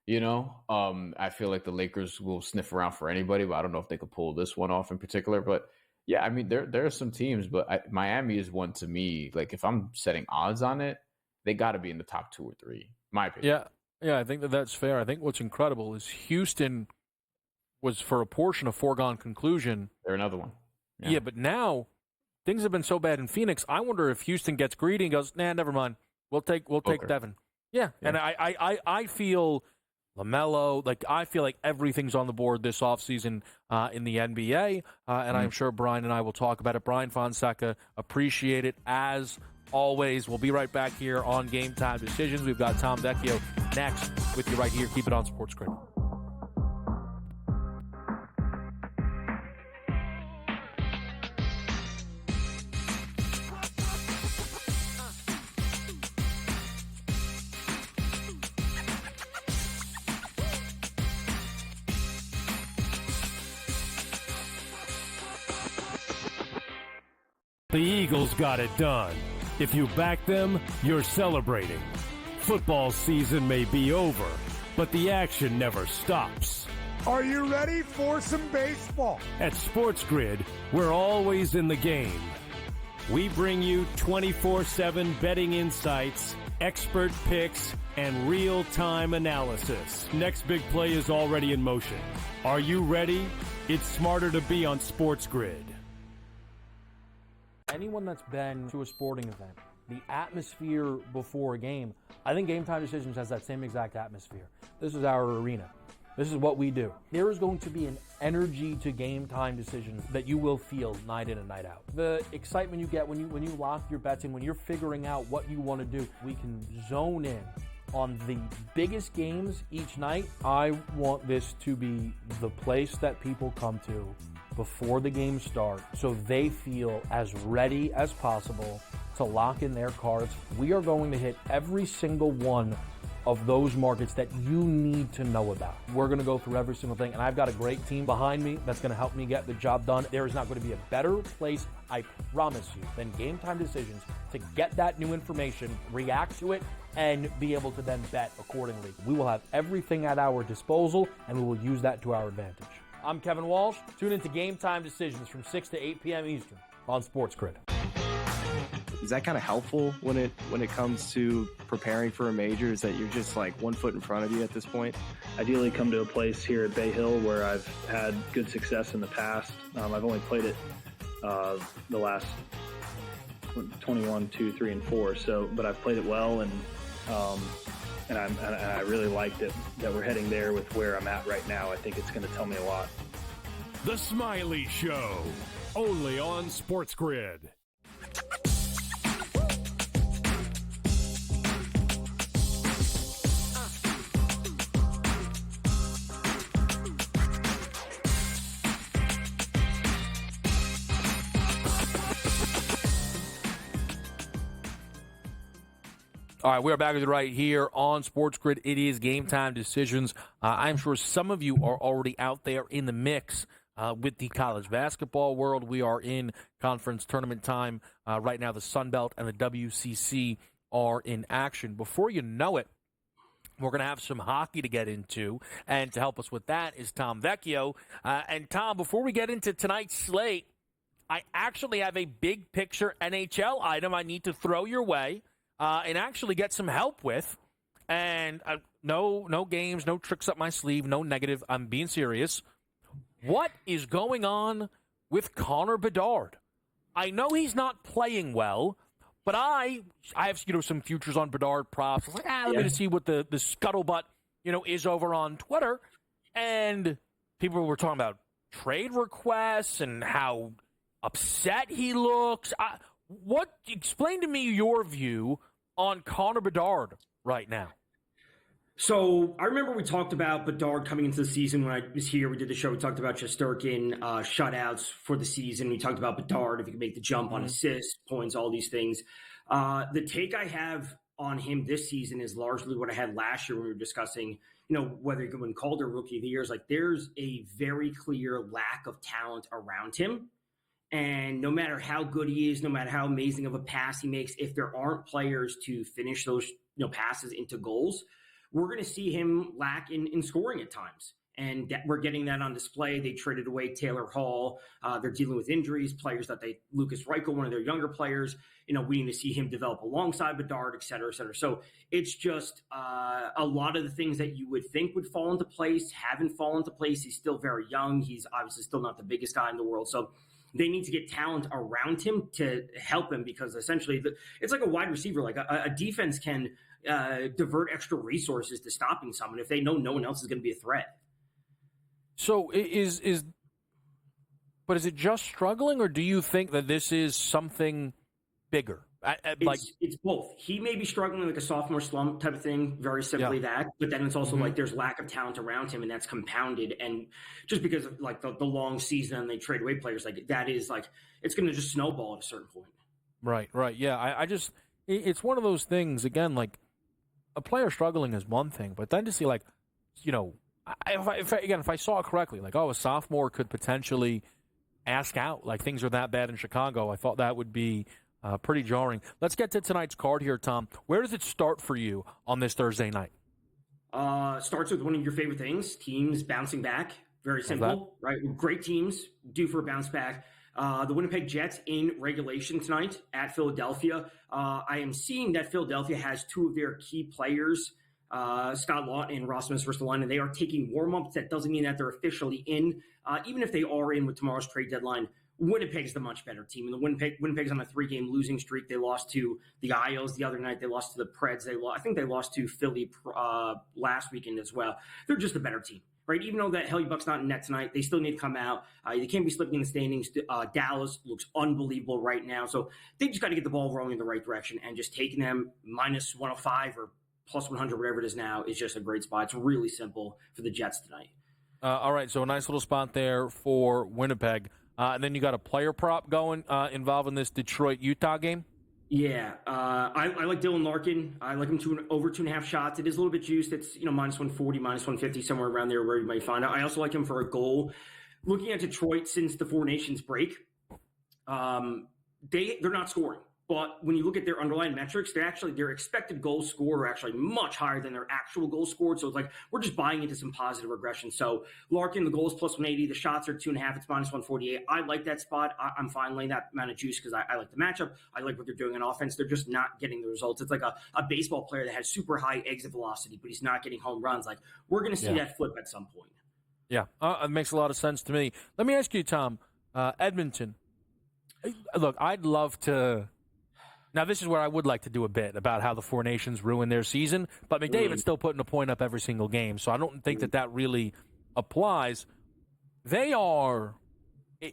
I feel like the Lakers will sniff around for anybody, but I don't know if they could pull this one off in particular. But yeah, I mean, there are some teams, but Miami is one to me. Like, if I'm setting odds on it, they got to be in the top 2 or 3, my opinion. Yeah, I think that's fair. I think what's incredible is Houston was, for a portion, a foregone conclusion. They're another one. Yeah, but now things have been so bad in Phoenix. I wonder if Houston gets greedy and goes, nah, never mind. We'll take Devin. Yeah, and I feel LaMelo, like, I feel like everything's on the board this offseason in the NBA, and I'm sure Brian and I will talk about it. Brian Fonseca, appreciate it as always. We'll be right back here on Game Time Decisions. We've got Tom Vecchio next with you right here. Keep it on SportsGrid. The Eagles got it done. If you back them, you're celebrating. Football season may be over, but the action never stops. Are you ready for some baseball? At SportsGrid, we're always in the game. We bring you 24/7 betting insights, expert picks, and real-time analysis. Next big play is already in motion. Are you ready? It's smarter to be on SportsGrid. Anyone that's been to a sporting event, the atmosphere before a game, I think Game Time Decisions has that same exact atmosphere. This is our arena. This is what we do. There is going to be an energy to Game Time Decisions that you will feel night in and night out. The excitement you get when you lock your bets in, when you're figuring out what you want to do, we can zone in on the biggest games each night. I want this to be the place that people come to before the games start so they feel as ready as possible to lock in their cards. We are going to hit every single one of those markets that you need to know about. We're going to go through every single thing, and I've got a great team behind me that's going to help me get the job done. There is not going to be a better place, I promise you, than Game Time Decisions to get that new information, react to it, and be able to then bet accordingly. We will have everything at our disposal, and we will use that to our advantage. I'm Kevin Walsh. Tune into Game Time Decisions from 6 to 8 p.m. Eastern on SportsGrid. Is that kind of helpful when it comes to preparing for a major? Is that you're just like 1 foot in front of you at this point? Ideally come to a place here at Bay Hill where I've had good success in the past. I've only played it the last 21, 2, 3, and 4. So, but I've played it well, and I really liked it that we're heading there with where I'm at right now. I think it's going to tell me a lot. The Smiley Show, only on SportsGrid. All right, we are back with you right here on SportsGrid. It is Game Time Decisions. I'm sure some of you are already out there in the mix with the college basketball world. We are in conference tournament time right now. The Sun Belt and the WCC are in action. Before you know it, we're going to have some hockey to get into, and to help us with that is Tom Vecchio. And Tom, before we get into tonight's slate, I actually have a big picture NHL item I need to throw your way. And actually get some help with. And no games, no tricks up my sleeve, no negative. I'm being serious. What is going on with Connor Bedard? I know he's not playing well, but I have some futures on Bedard props. I was like, let me just see what the scuttlebutt is over on Twitter, and people were talking about trade requests and how upset he looks. Explain to me your view on Connor Bedard right now. So I remember we talked about Bedard coming into the season when I was here. We did the show. We talked about Shesterkin shutouts for the season. We talked about Bedard, if he could make the jump on assists, points, all these things. The take I have on him this season is largely what I had last year when we were discussing, whether he could win Calder Rookie of the Year. Is like there's a very clear lack of talent around him. And no matter how good he is, no matter how amazing of a pass he makes, if there aren't players to finish those passes into goals, we're going to see him lack in scoring at times. And we're getting that on display. They traded away Taylor Hall. They're dealing with injuries, players Lucas Reichel, one of their younger players, we need to see him develop alongside Bedard, et cetera, et cetera. So it's just a lot of the things that you would think would fall into place haven't fallen into place. He's still very young. He's obviously still not the biggest guy in the world. So they need to get talent around him to help him, because essentially it's like a wide receiver. Like a defense can divert extra resources to stopping someone if they know no one else is going to be a threat. So is it just struggling, or do you think that this is something bigger? It's both. He may be struggling like a sophomore slump type of thing, very simply that. But then it's also like there's lack of talent around him, and that's compounded. And just because of like the long season and they trade away players, like that is like it's going to just snowball at a certain point. Right. Yeah, I just it's one of those things again. Like a player struggling is one thing, but then to see like if I saw it correctly, like a sophomore could potentially ask out, like things are that bad in Chicago. I thought that would be pretty jarring. Let's get to tonight's card here, Tom. Where does it start for you on this Thursday night? Starts with one of your favorite things, teams bouncing back. Very simple, right? Great teams due for a bounce back. The Winnipeg Jets in regulation tonight at Philadelphia. I am seeing that Philadelphia has two of their key players, Scott Lawton and Rasmus Ristolainen, and they are taking warm-ups. That doesn't mean that they're officially in. Even if they are in with tomorrow's trade deadline, Winnipeg's the much better team. And the Winnipeg's on a 3-game losing streak. They lost to the Isles the other night. They lost to the Preds. I think they lost to Philly last weekend as well. They're just a better team, right? Even though that Hellebuyck's not in net tonight, they still need to come out. They can't be slipping in the standings. Dallas looks unbelievable right now. So they just got to get the ball rolling in the right direction, and just taking them minus 105 or plus 100, whatever it is now, is just a great spot. It's really simple for the Jets tonight. All right, so a nice little spot there for Winnipeg. And then you got a player prop going involving this Detroit-Utah game? Yeah. I like Dylan Larkin. I like him to over 2.5 shots. It is a little bit juiced. It's, minus 140, minus 150, somewhere around there where you might find it. I also like him for a goal. Looking at Detroit since the Four Nations break, they're not scoring. But when you look at their underlying metrics, their expected goals scored are actually much higher than their actual goals scored. So it's like we're just buying into some positive regression. So Larkin, the goals plus 180, the shots are 2.5, it's minus 148. I like that spot. I'm fine laying that amount of juice because I like the matchup. I like what they're doing on offense. They're just not getting the results. It's like a baseball player that has super high exit velocity, but he's not getting home runs. Like we're going to see that flip at some point. Yeah, it makes a lot of sense to me. Let me ask you, Tom, Edmonton. Look, I'd love to. Now, this is where I would like to do a bit about how the Four Nations ruined their season, but McDavid's still putting a point up every single game, so I don't think that really applies. They are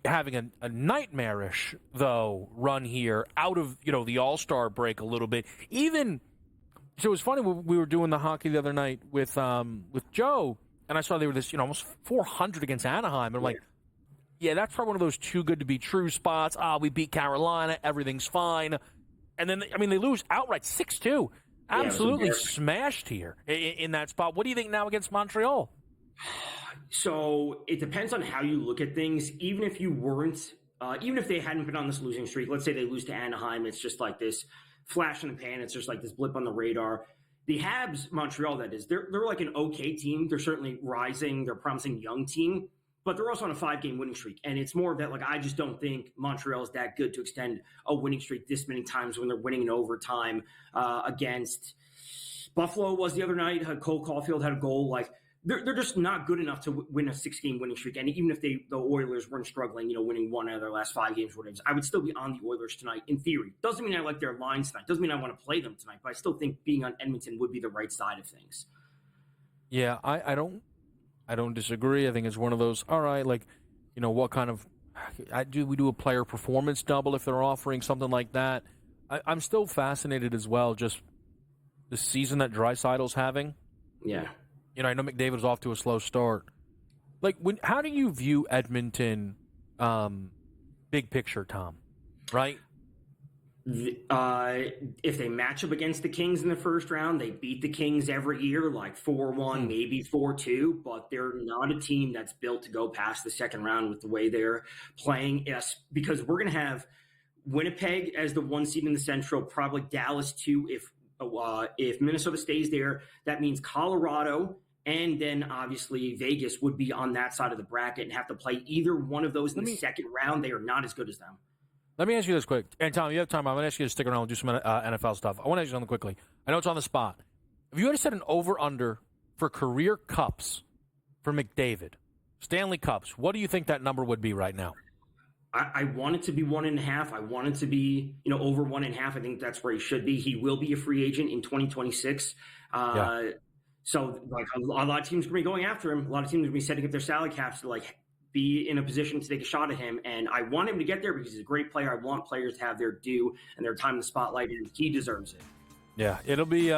having a nightmarish, though, run here out of the All-Star break a little bit. So it was funny, we were doing the hockey the other night with Joe, and I saw they were this almost 400 against Anaheim, and I'm like, yeah, that's probably one of those too good to be true spots. We beat Carolina, everything's fine. And then, they lose outright 6-2. Absolutely smashed here in that spot. What do you think now against Montreal? So it depends on how you look at things. Even if they hadn't been on this losing streak, let's say they lose to Anaheim, it's just like this flash in the pan. It's just like this blip on the radar. The Habs, Montreal, that is, they're like an okay team. They're certainly rising. They're a promising young team. But they're also on a 5-game winning streak. And it's more of that, like, I just don't think Montreal is that good to extend a winning streak this many times when they're winning in overtime against Buffalo was the other night. Cole Caulfield had a goal. Like, they're just not good enough to win a 6-game winning streak. And even if the Oilers weren't struggling, winning one out of their last 5 games, whatever, I would still be on the Oilers tonight in theory. Doesn't mean I like their lines tonight. Doesn't mean I want to play them tonight. But I still think being on Edmonton would be the right side of things. Yeah, I don't disagree. I think it's one of those. All right, what kind of do we do a player performance double if they're offering something like that? I'm still fascinated as well. Just the season that Draisaitl's having. Yeah. I know McDavid was off to a slow start. How do you view Edmonton, big picture, Tom? Right? If they match up against the Kings in the first round, they beat the Kings every year, 4-1, maybe 4-2. But they're not a team that's built to go past the second round with the way they're playing. Yes, because we're going to have Winnipeg as the 1 seed in the Central, probably Dallas 2 if Minnesota stays there. That means Colorado and then obviously Vegas would be on that side of the bracket and have to play either one of those in the second round. They are not as good as them. Let me ask you this quick. And Tom, you have time. I'm going to ask you to stick around and do some NFL stuff. I want to ask you something quickly. I know it's on the spot. If you had to set an over-under for career cups for McDavid, Stanley Cups, what do you think that number would be right now? I want it to be 1.5. I want it to be, over 1.5. I think that's where he should be. He will be a free agent in 2026. So, a lot of teams are going to be going after him. A lot of teams are going to be setting up their salary caps to, be in a position to take a shot at him. And I want him to get there because he's a great player. I want players to have their due and their time in the spotlight, and he deserves it. Yeah, it'll be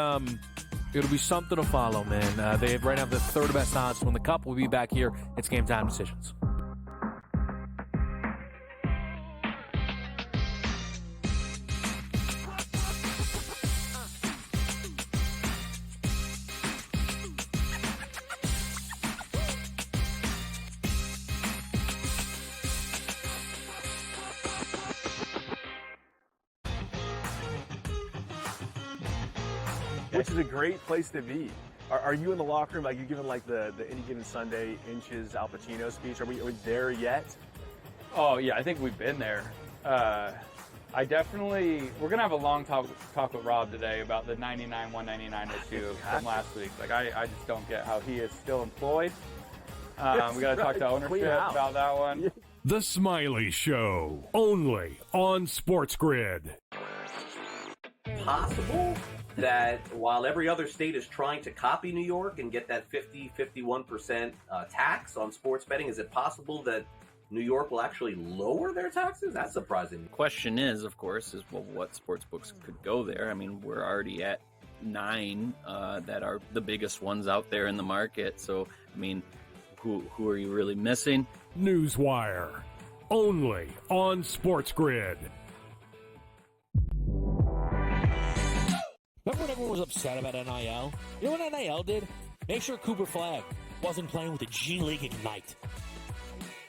something to follow, man. They right now have the third best odds to win the cup. We'll be back here. It's Game Time Decisions. Which is a great place to be. Are you in the locker room? You giving the Any Given Sunday inches Al Pacino speech? Are we there yet? Oh yeah, I think we've been there. We're gonna have a long talk with Rob today about the 99-199 issue from last week. I just don't get how he is still employed. We gotta talk to ownership about that one. The Smiley Show, only on SportsGrid. Possible that while every other state is trying to copy New York and get that 51% tax on sports betting, is it possible that New York will actually lower their taxes? That's surprising. The question is, of course, what sports books could go there. I mean, we're already at 9 that are the biggest ones out there in the market. So, I mean, who are you really missing? Newswire, only on SportsGrid. Remember when everyone was upset about NIL? You know what NIL did? Make sure Cooper Flag wasn't playing with the G League Ignite.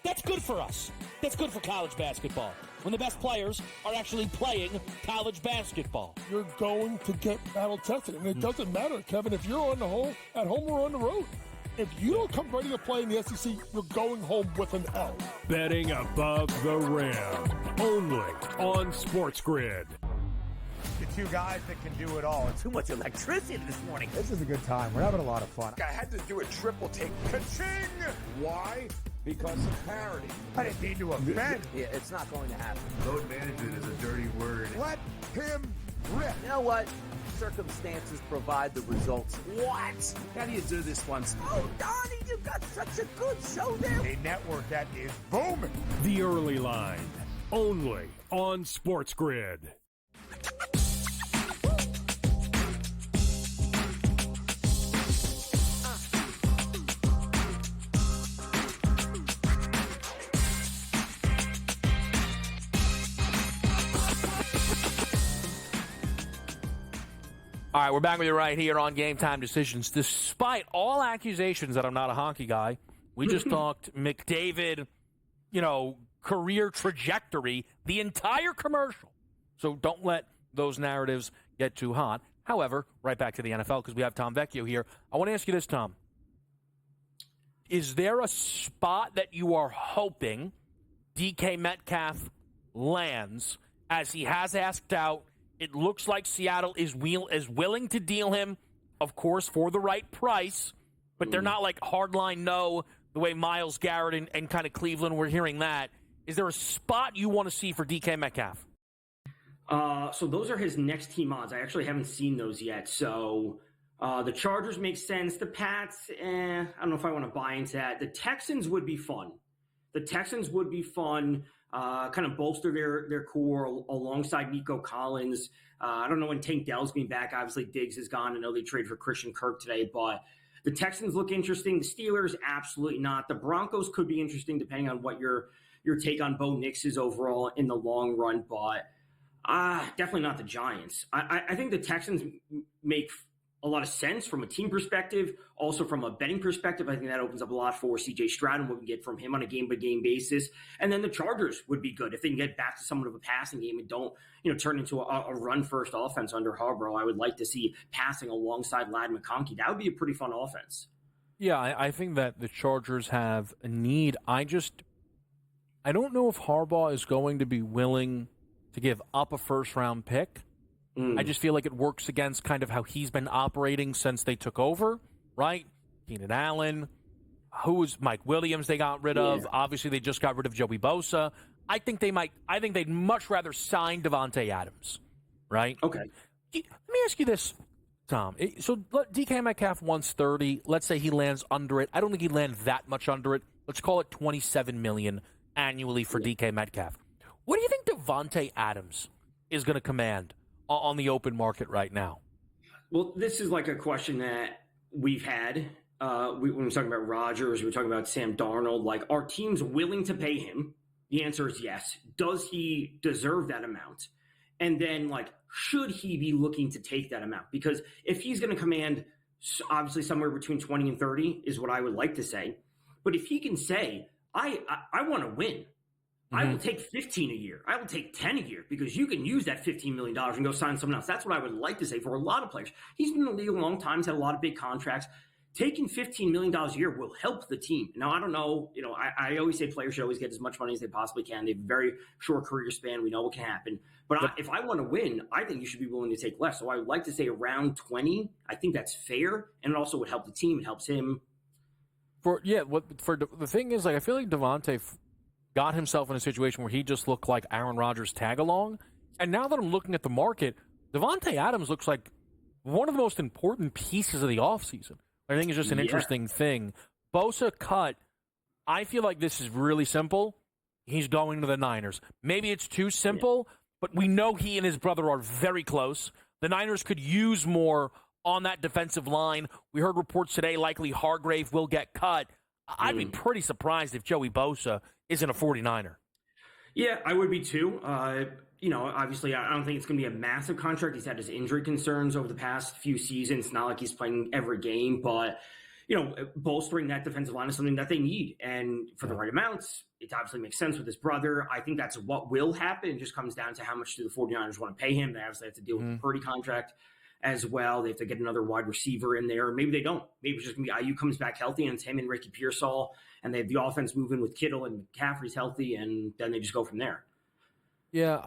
That's good for us. That's good for college basketball. When the best players are actually playing college basketball. You're going to get battle tested. And it doesn't matter, Kevin, if you're at home or on the road. If you don't come ready to play in the SEC, you're going home with an L. Betting above the rim, only on SportsGrid. The two guys that can do it all. Too much electricity this morning. This is a good time. We're having a lot of fun. I had to do a triple take. Ka-ching! Why? Because of parity. I didn't mean to offend. Yeah, it's not going to happen. Load management is a dirty word. Let him rip. You know what? Circumstances provide the results. What? How do you do this once? Oh, Donnie, you've got such a good show there. A network that is booming. The Early Line, only on SportsGrid. All right, we're back with you right here on Game Time Decisions. Despite all accusations that I'm not a hockey guy, we just talked McDavid, career trajectory, the entire commercial. So don't let those narratives get too hot. However, right back to the NFL because we have Tom Vecchio here. I want to ask you this, Tom. Is there a spot that you are hoping DK Metcalf lands as he has asked out? It looks like Seattle is willing to deal him, of course, for the right price. but they're not like hardline no, the way Myles Garrett and kind of Cleveland, we're hearing that. Is there a spot you want to see for DK Metcalf? So those are his next team odds. I actually haven't seen those yet. So the Chargers make sense. The Pats, I don't know if I want to buy into that. The Texans would be fun. Kind of bolster their core alongside Nico Collins. I don't know when Tank Dell's being back. Obviously, Diggs is gone. I know they traded for Christian Kirk today, but the Texans look interesting. The Steelers, absolutely not. The Broncos could be interesting depending on what your take on Bo Nix is overall in the long run, but definitely not the Giants. I think the Texans make a lot of sense from a team perspective, also from a betting perspective. I think that opens up a lot for C.J. Stroud and what we can get from him on a game-by-game basis. And then the Chargers would be good if they can get back to somewhat of a passing game and don't, turn into a run-first offense under Harbaugh. I would like to see passing alongside Ladd McConkey. That would be a pretty fun offense. Yeah, I think that the Chargers have a need. I don't know if Harbaugh is going to be willing to give up a first-round pick. I just feel like it works against kind of how he's been operating since they took over, right? Keenan Allen, who's Mike Williams they got rid of. Obviously, they just got rid of Joey Bosa. I think they'd much rather sign Devontae Adams, right? Okay. Let me ask you this, Tom. So DK Metcalf wants 30. Let's say he lands under it. I don't think he'd land that much under it. Let's call it $27 million annually for DK Metcalf. What do you think Devontae Adams is going to command on the open market right now? Well, this is like a question that we've had when we're talking about Rodgers, we're talking about Sam Darnold. Like, are teams willing to pay him? The answer is yes. Does he deserve that amount? And then, should he be looking to take that amount? Because if he's going to command, obviously, somewhere between 20 and 30 is what I would like to say. But if he can say, I want to win, I will take 15 a year. I will take 10 a year because you can use that $15 million and go sign someone else. That's what I would like to say for a lot of players. He's been in the league a long time. He's had a lot of big contracts. Taking $15 million a year will help the team. Now, I don't know. I always say players should always get as much money as they possibly can. They have a very short career span. We know what can happen. But if I want to win, I think you should be willing to take less. So I would like to say around 20. I think that's fair. And it also would help the team. It helps him. The thing is, I feel like Devontae got himself in a situation where he just looked like Aaron Rodgers tag-along. And now that I'm looking at the market, Devontae Adams looks like one of the most important pieces of the offseason. I think it's just an interesting thing. Bosa cut. I feel like this is really simple. He's going to the Niners. Maybe it's too simple, but we know he and his brother are very close. The Niners could use more on that defensive line. We heard reports today likely Hargrave will get cut. I'd be pretty surprised if Joey Bosa isn't a 49er. Yeah, I would be too. Obviously, I don't think it's going to be a massive contract. He's had his injury concerns over the past few seasons. It's not like he's playing every game, but, bolstering that defensive line is something that they need. And for the right amounts, it obviously makes sense with his brother. I think that's what will happen. It just comes down to how much do the 49ers want to pay him. They obviously have to deal with the Purdy contract as well. They have to get another wide receiver in there. Maybe they don't. Maybe it's just going to be IU comes back healthy and it's him and Ricky Pearsall, and they have the offense moving with Kittle and McCaffrey's healthy, and then they just go from there. Yeah,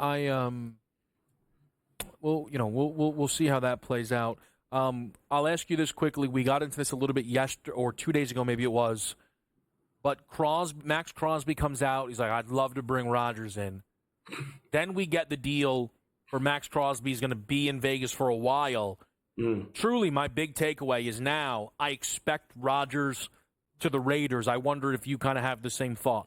we'll see how that plays out. I'll ask you this quickly. We got into this a little bit yesterday or 2 days ago, maybe it was. But Max Crosby comes out. He's like, I'd love to bring Rodgers in. Then we get the deal for Max Crosby. He's going to be in Vegas for a while. Truly, my big takeaway is now I expect Rodgers to the Raiders. I wonder if you kind of have the same thought.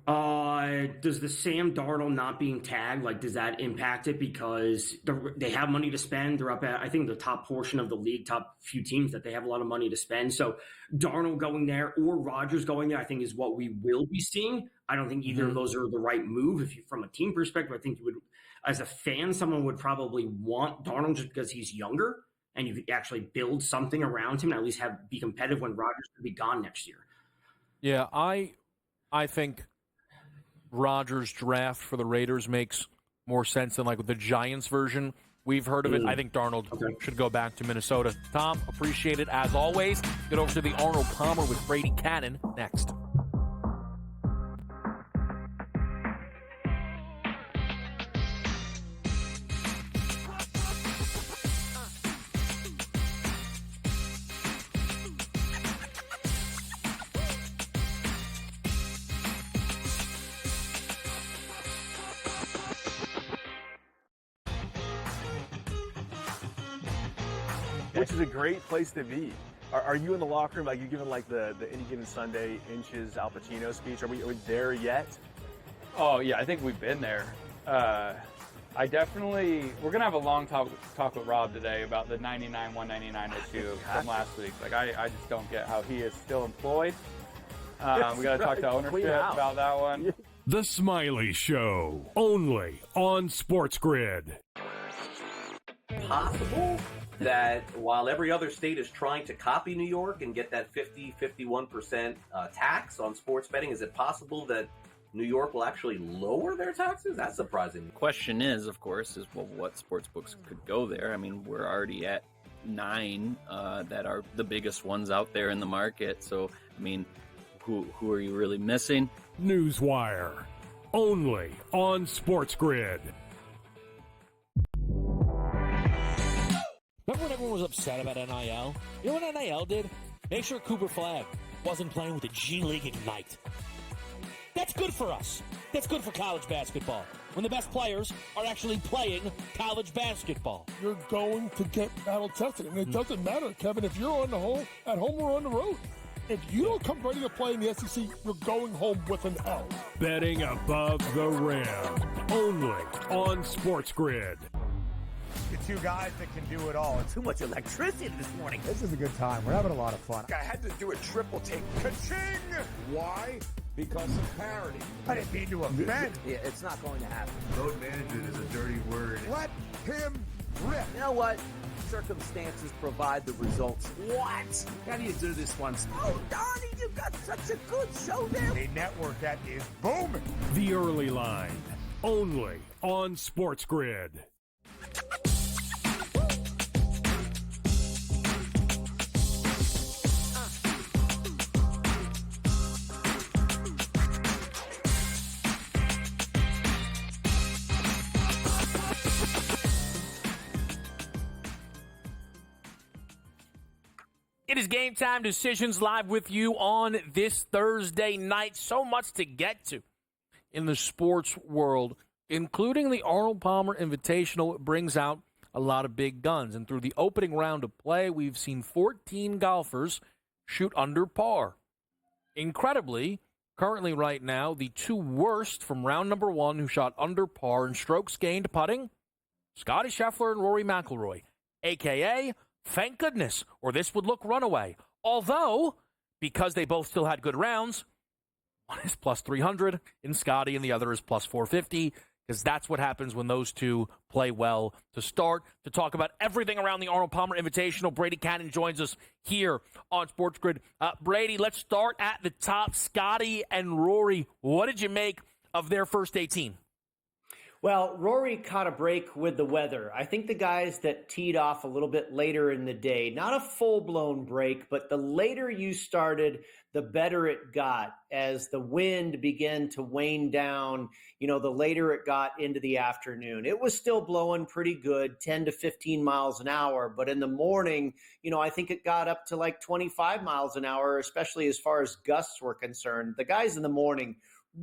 Does the Sam Darnold not being tagged, does that impact it? Because they have money to spend. They're up at, I think, the top portion of the league, top few teams that they have a lot of money to spend. So Darnold going there or Rodgers going there, I think, is what we will be seeing. I don't think either of those are the right move. From a team perspective, I think you would, as a fan, someone would probably want Darnold just because he's younger and you could actually build something around him and at least be competitive when Rodgers could be gone next year. Yeah, I think Rodgers draft for the Raiders makes more sense than the Giants version. We've heard of it. I think Darnold should go back to Minnesota. Tom, appreciate it as always. Get over to the Arnold Palmer with Brady Cannon next. which is a great place to be. Are you in the locker room? Like you giving like the Any Given Sunday inches Al Pacino speech? Are we there yet? Oh yeah, I think we've been there. We're gonna have a long talk with Rob today about the 99-199 issue from last week. Like I just don't get how he is still employed. We got to talk to ownership about that one. The Smiley Show, only on SportsGrid. Possible that while every other state is trying to copy New York and get that 51% tax on sports betting, is it possible that New York will actually lower their taxes? That's surprising. The question is, of course, well, what sports books could go there? I mean, we're already at 9 that are the biggest ones out there in the market. So, I mean, who are you really missing? Newswire, only on SportsGrid. Remember when everyone was upset about NIL? You know what NIL did? Make sure Cooper Flag wasn't playing with the G League Ignite. That's good for us. That's good for college basketball. When the best players are actually playing college basketball. You're going to get battle tested. And it doesn't matter, Kevin, if you're at home or on the road. If you don't come ready to play in the SEC, you're going home with an L. Betting above the rim, only on SportsGrid. The two guys that can do it all. Too much electricity this morning. This is a good time. We're having a lot of fun. I had to do a triple take. Ka-ching! Why? Because of parity. I didn't mean to offend. Yeah, it's not going to happen. Road management is a dirty word. Let him rip. You know what? Circumstances provide the results. What? How do you do this once? Oh, Donnie, you got such a good show there. A network that is booming. The Early Line, only on SportsGrid. It is Game Time Decisions live with you on this Thursday night. So much to get to in the sports world, including the Arnold Palmer Invitational. It brings out a lot of big guns. And through the opening round of play, we've seen 14 golfers shoot under par. Incredibly, currently right now, the two worst from round number 1 who shot under par in strokes gained putting, Scottie Scheffler and Rory McIlroy, a.k.a. thank goodness, or this would look runaway. Although, because they both still had good rounds, one is plus 300 in Scotty and the other is plus 450, because that's what happens when those two play well. To start, to talk about everything around the Arnold Palmer Invitational, Brady Cannon joins us here on SportsGrid. Brady, let's start at the top. Scotty and Rory, what did you make of their first 18? Well, Rory caught a break with the weather. I think the guys that teed off a little bit later in the day, not a full-blown break, but the later you started, the better it got as the wind began to wane down, the later it got into the afternoon. It was still blowing pretty good, 10 to 15 miles an hour, but in the morning, I think it got up to like 25 miles an hour, especially as far as gusts were concerned. The guys in the morning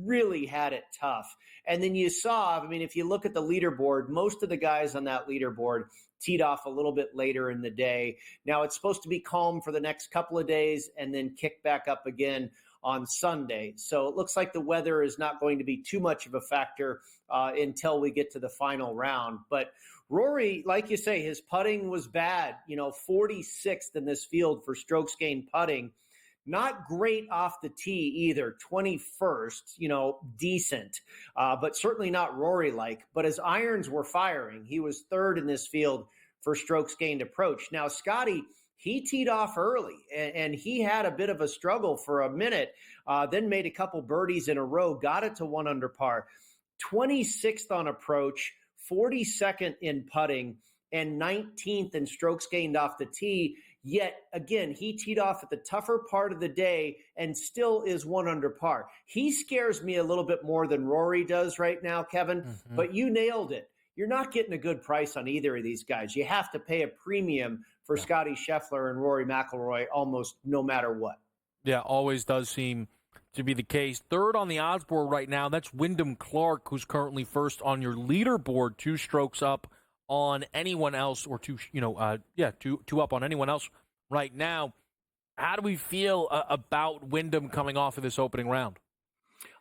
really had it tough. And then you saw, if you look at the leaderboard, most of the guys on that leaderboard teed off a little bit later in the day. Now it's supposed to be calm for the next couple of days and then kick back up again on Sunday. So it looks like the weather is not going to be too much of a factor until we get to the final round. But Rory, like you say, his putting was bad, 46th in this field for strokes gained putting. Not great off the tee either, 21st, decent, but certainly not Rory-like. But his irons were firing. He was third in this field for strokes gained approach. Now, Scotty, he teed off early, and he had a bit of a struggle for a minute, then made a couple birdies in a row, got it to 1 under par. 26th on approach, 42nd in putting, and 19th in strokes gained off the tee. Yet, again, he teed off at the tougher part of the day and still is 1 under par. He scares me a little bit more than Rory does right now, Kevin, but you nailed it. You're not getting a good price on either of these guys. You have to pay a premium for Scottie Scheffler and Rory McIlroy almost no matter what. Yeah, always does seem to be the case. Third on the odds board right now, that's Wyndham Clark, who's currently first on your leaderboard, 2 strokes up on anyone else, or two up on anyone else right now. How do we feel about Wyndham coming off of this opening round?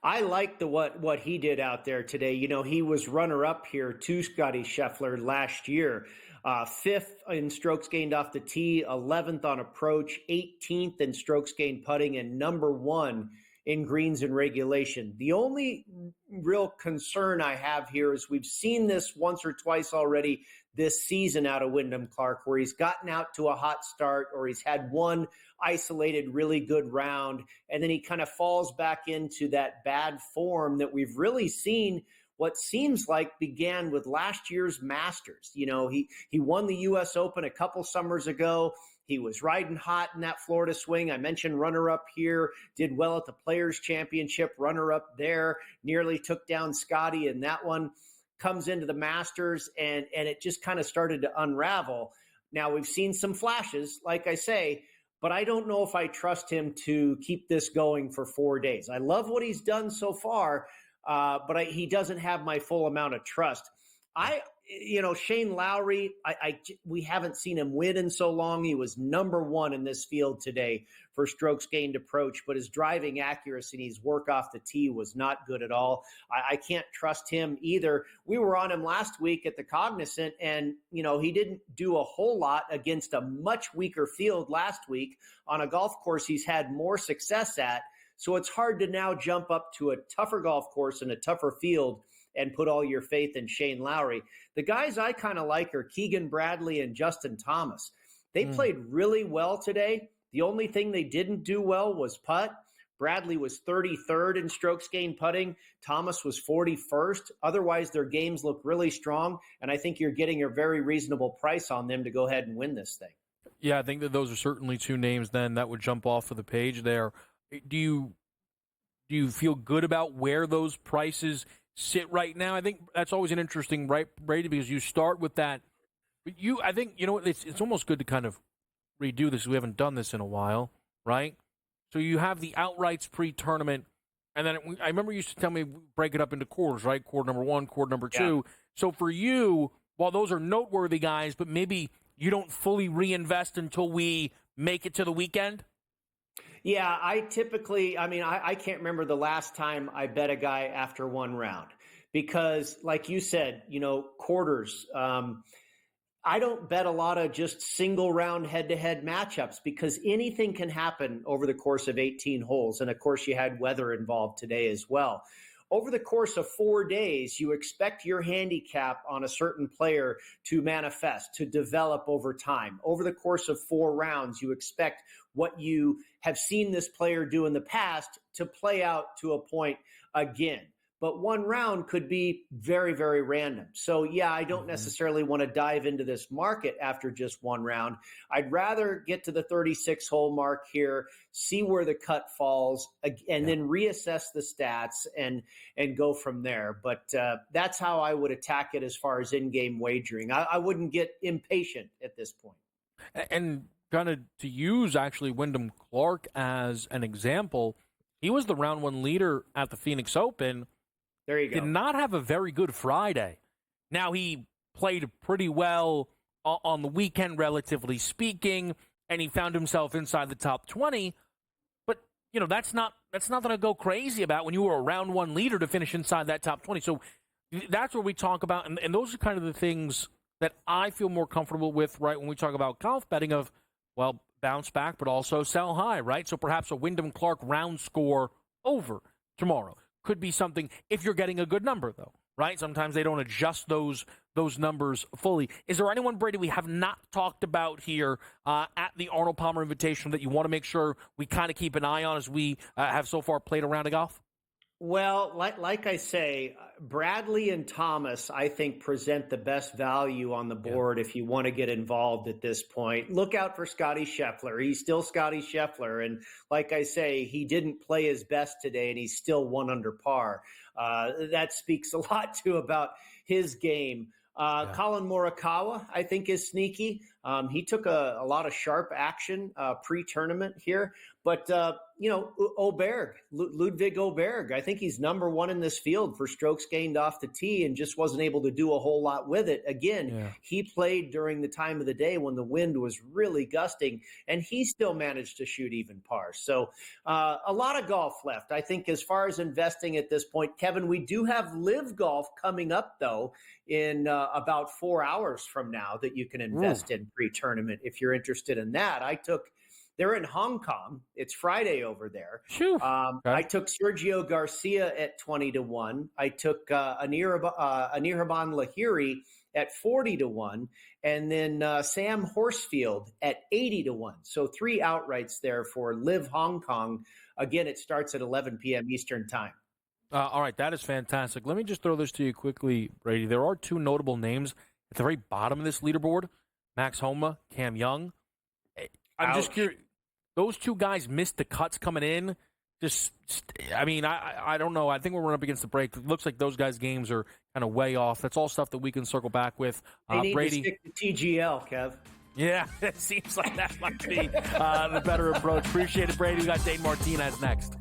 I like what he did out there today. You know, he was runner-up here to Scotty Scheffler last year. 5th in strokes gained off the tee, 11th on approach, 18th in strokes gained putting, and number 1 in greens and regulation. The only real concern I have here is we've seen this once or twice already this season out of Wyndham Clark, where he's gotten out to a hot start or he's had one isolated really good round, and then he kind of falls back into that bad form that we've really seen what seems like began with last year's Masters. You know, he won the U.S. Open a couple summers ago. He was riding hot in that Florida swing. I mentioned runner-up here, did well at the Players' Championship, runner-up there, nearly took down Scotty in that one. Comes into the Masters, and it just kind of started to unravel. Now, we've seen some flashes, like I say, but I don't know if I trust him to keep this going for 4 days. I love what he's done so far, but he doesn't have my full amount of trust. Shane Lowry, we haven't seen him win in so long. He was number 1 in this field today for strokes gained approach, but his driving accuracy and his work off the tee was not good at all. I can't trust him either. We were on him last week at the Cognizant, and, you know, he didn't do a whole lot against a much weaker field last week on a golf course he's had more success at. So it's hard to now jump up to a tougher golf course and a tougher field and put all your faith in Shane Lowry. The guys I kind of like are Keegan Bradley and Justin Thomas. They played really well today. The only thing they didn't do well was putt. Bradley was 33rd in strokes gained putting. Thomas was 41st. Otherwise, their games look really strong, and I think you're getting a very reasonable price on them to go ahead and win this thing. Yeah, I think that those are certainly two names then that would jump off of the page there. Do you feel good about where those prices sit right now? I think that's always an interesting, right, Brady, because you start with that. But I think, you know, it's almost good to kind of redo this. We haven't done this in a while, right? So you have the outrights pre-tournament, and then I remember you used to tell me break it up into quarters, right? Quarter number 1, quarter number 2. Yeah. So for you, while those are noteworthy guys, but maybe you don't fully reinvest until we make it to the weekend? Yeah, I can't remember the last time I bet a guy after one round because, like you said, you know, quarters. I don't bet a lot of just single round head-to-head matchups because anything can happen over the course of 18 holes. And, of course, you had weather involved today as well. Over the course of 4 days, you expect your handicap on a certain player to manifest, to develop over time. Over the course of 4 rounds, you expect what you have seen this player do in the past to play out to a point again. But one round could be very, very random. So, yeah, I don't necessarily want to dive into this market after just one round. I'd rather get to the 36-hole mark here, see where the cut falls, and then reassess the stats and go from there. But that's how I would attack it as far as in-game wagering. I wouldn't get impatient at this point. And kind of to use, actually, Wyndham Clark as an example, he was the round 1 leader at the Phoenix Open. There you go. Did not have a very good Friday. Now, he played pretty well on the weekend, relatively speaking, and he found himself inside the top 20. But, you know, that's not nothing to go crazy about when you were a round 1 leader to finish inside that top 20. So that's what we talk about, and those are kind of the things that I feel more comfortable with, right, when we talk about golf betting of, well, bounce back, but also sell high, right? So perhaps a Wyndham Clark round score over tomorrow could be something if you're getting a good number, though, right? Sometimes they don't adjust those numbers fully. Is there anyone, Brady, we have not talked about here at the Arnold Palmer Invitational that you want to make sure we kind of keep an eye on as we have so far played a round of golf? Well, like I say, Bradley and Thomas, I think, present the best value on the board if you want to get involved at this point. Look out for Scotty Scheffler. He's still Scotty Scheffler. And like I say, he didn't play his best today, and he's still 1 under par. That speaks a lot, too, about his game. Colin Morikawa, I think, is sneaky. He took a lot of sharp action pre-tournament here. But, Oberg, Ludwig Oberg, I think he's number one in this field for strokes gained off the tee and just wasn't able to do a whole lot with it. Again, He played during the time of the day when the wind was really gusting, and he still managed to shoot even par. So a lot of golf left. I think as far as investing at this point, Kevin, we do have live golf coming up, though, in about 4 hours from now that you can invest in pre-tournament if you're interested in that. They're in Hong Kong. It's Friday over there. I took Sergio Garcia at 20-1. I took Anirban Lahiri at 40-1, and then Sam Horsfield at 80-1. So 3 outrights there for Live Hong Kong. Again, it starts at 11 p.m. Eastern time. All right, that is fantastic. Let me just throw this to you quickly, Brady. There are 2 notable names at the very bottom of this leaderboard: Max Homa, Cam Young. I'm just curious. Those 2 guys missed the cuts coming in. I don't know. I think we're running up against the break. It looks like those guys' games are kind of way off. That's all stuff that we can circle back with. They need Brady, to stick to TGL, Kev. Yeah, it seems like that might be the better approach. Appreciate it, Brady. We got Dane Martinez next.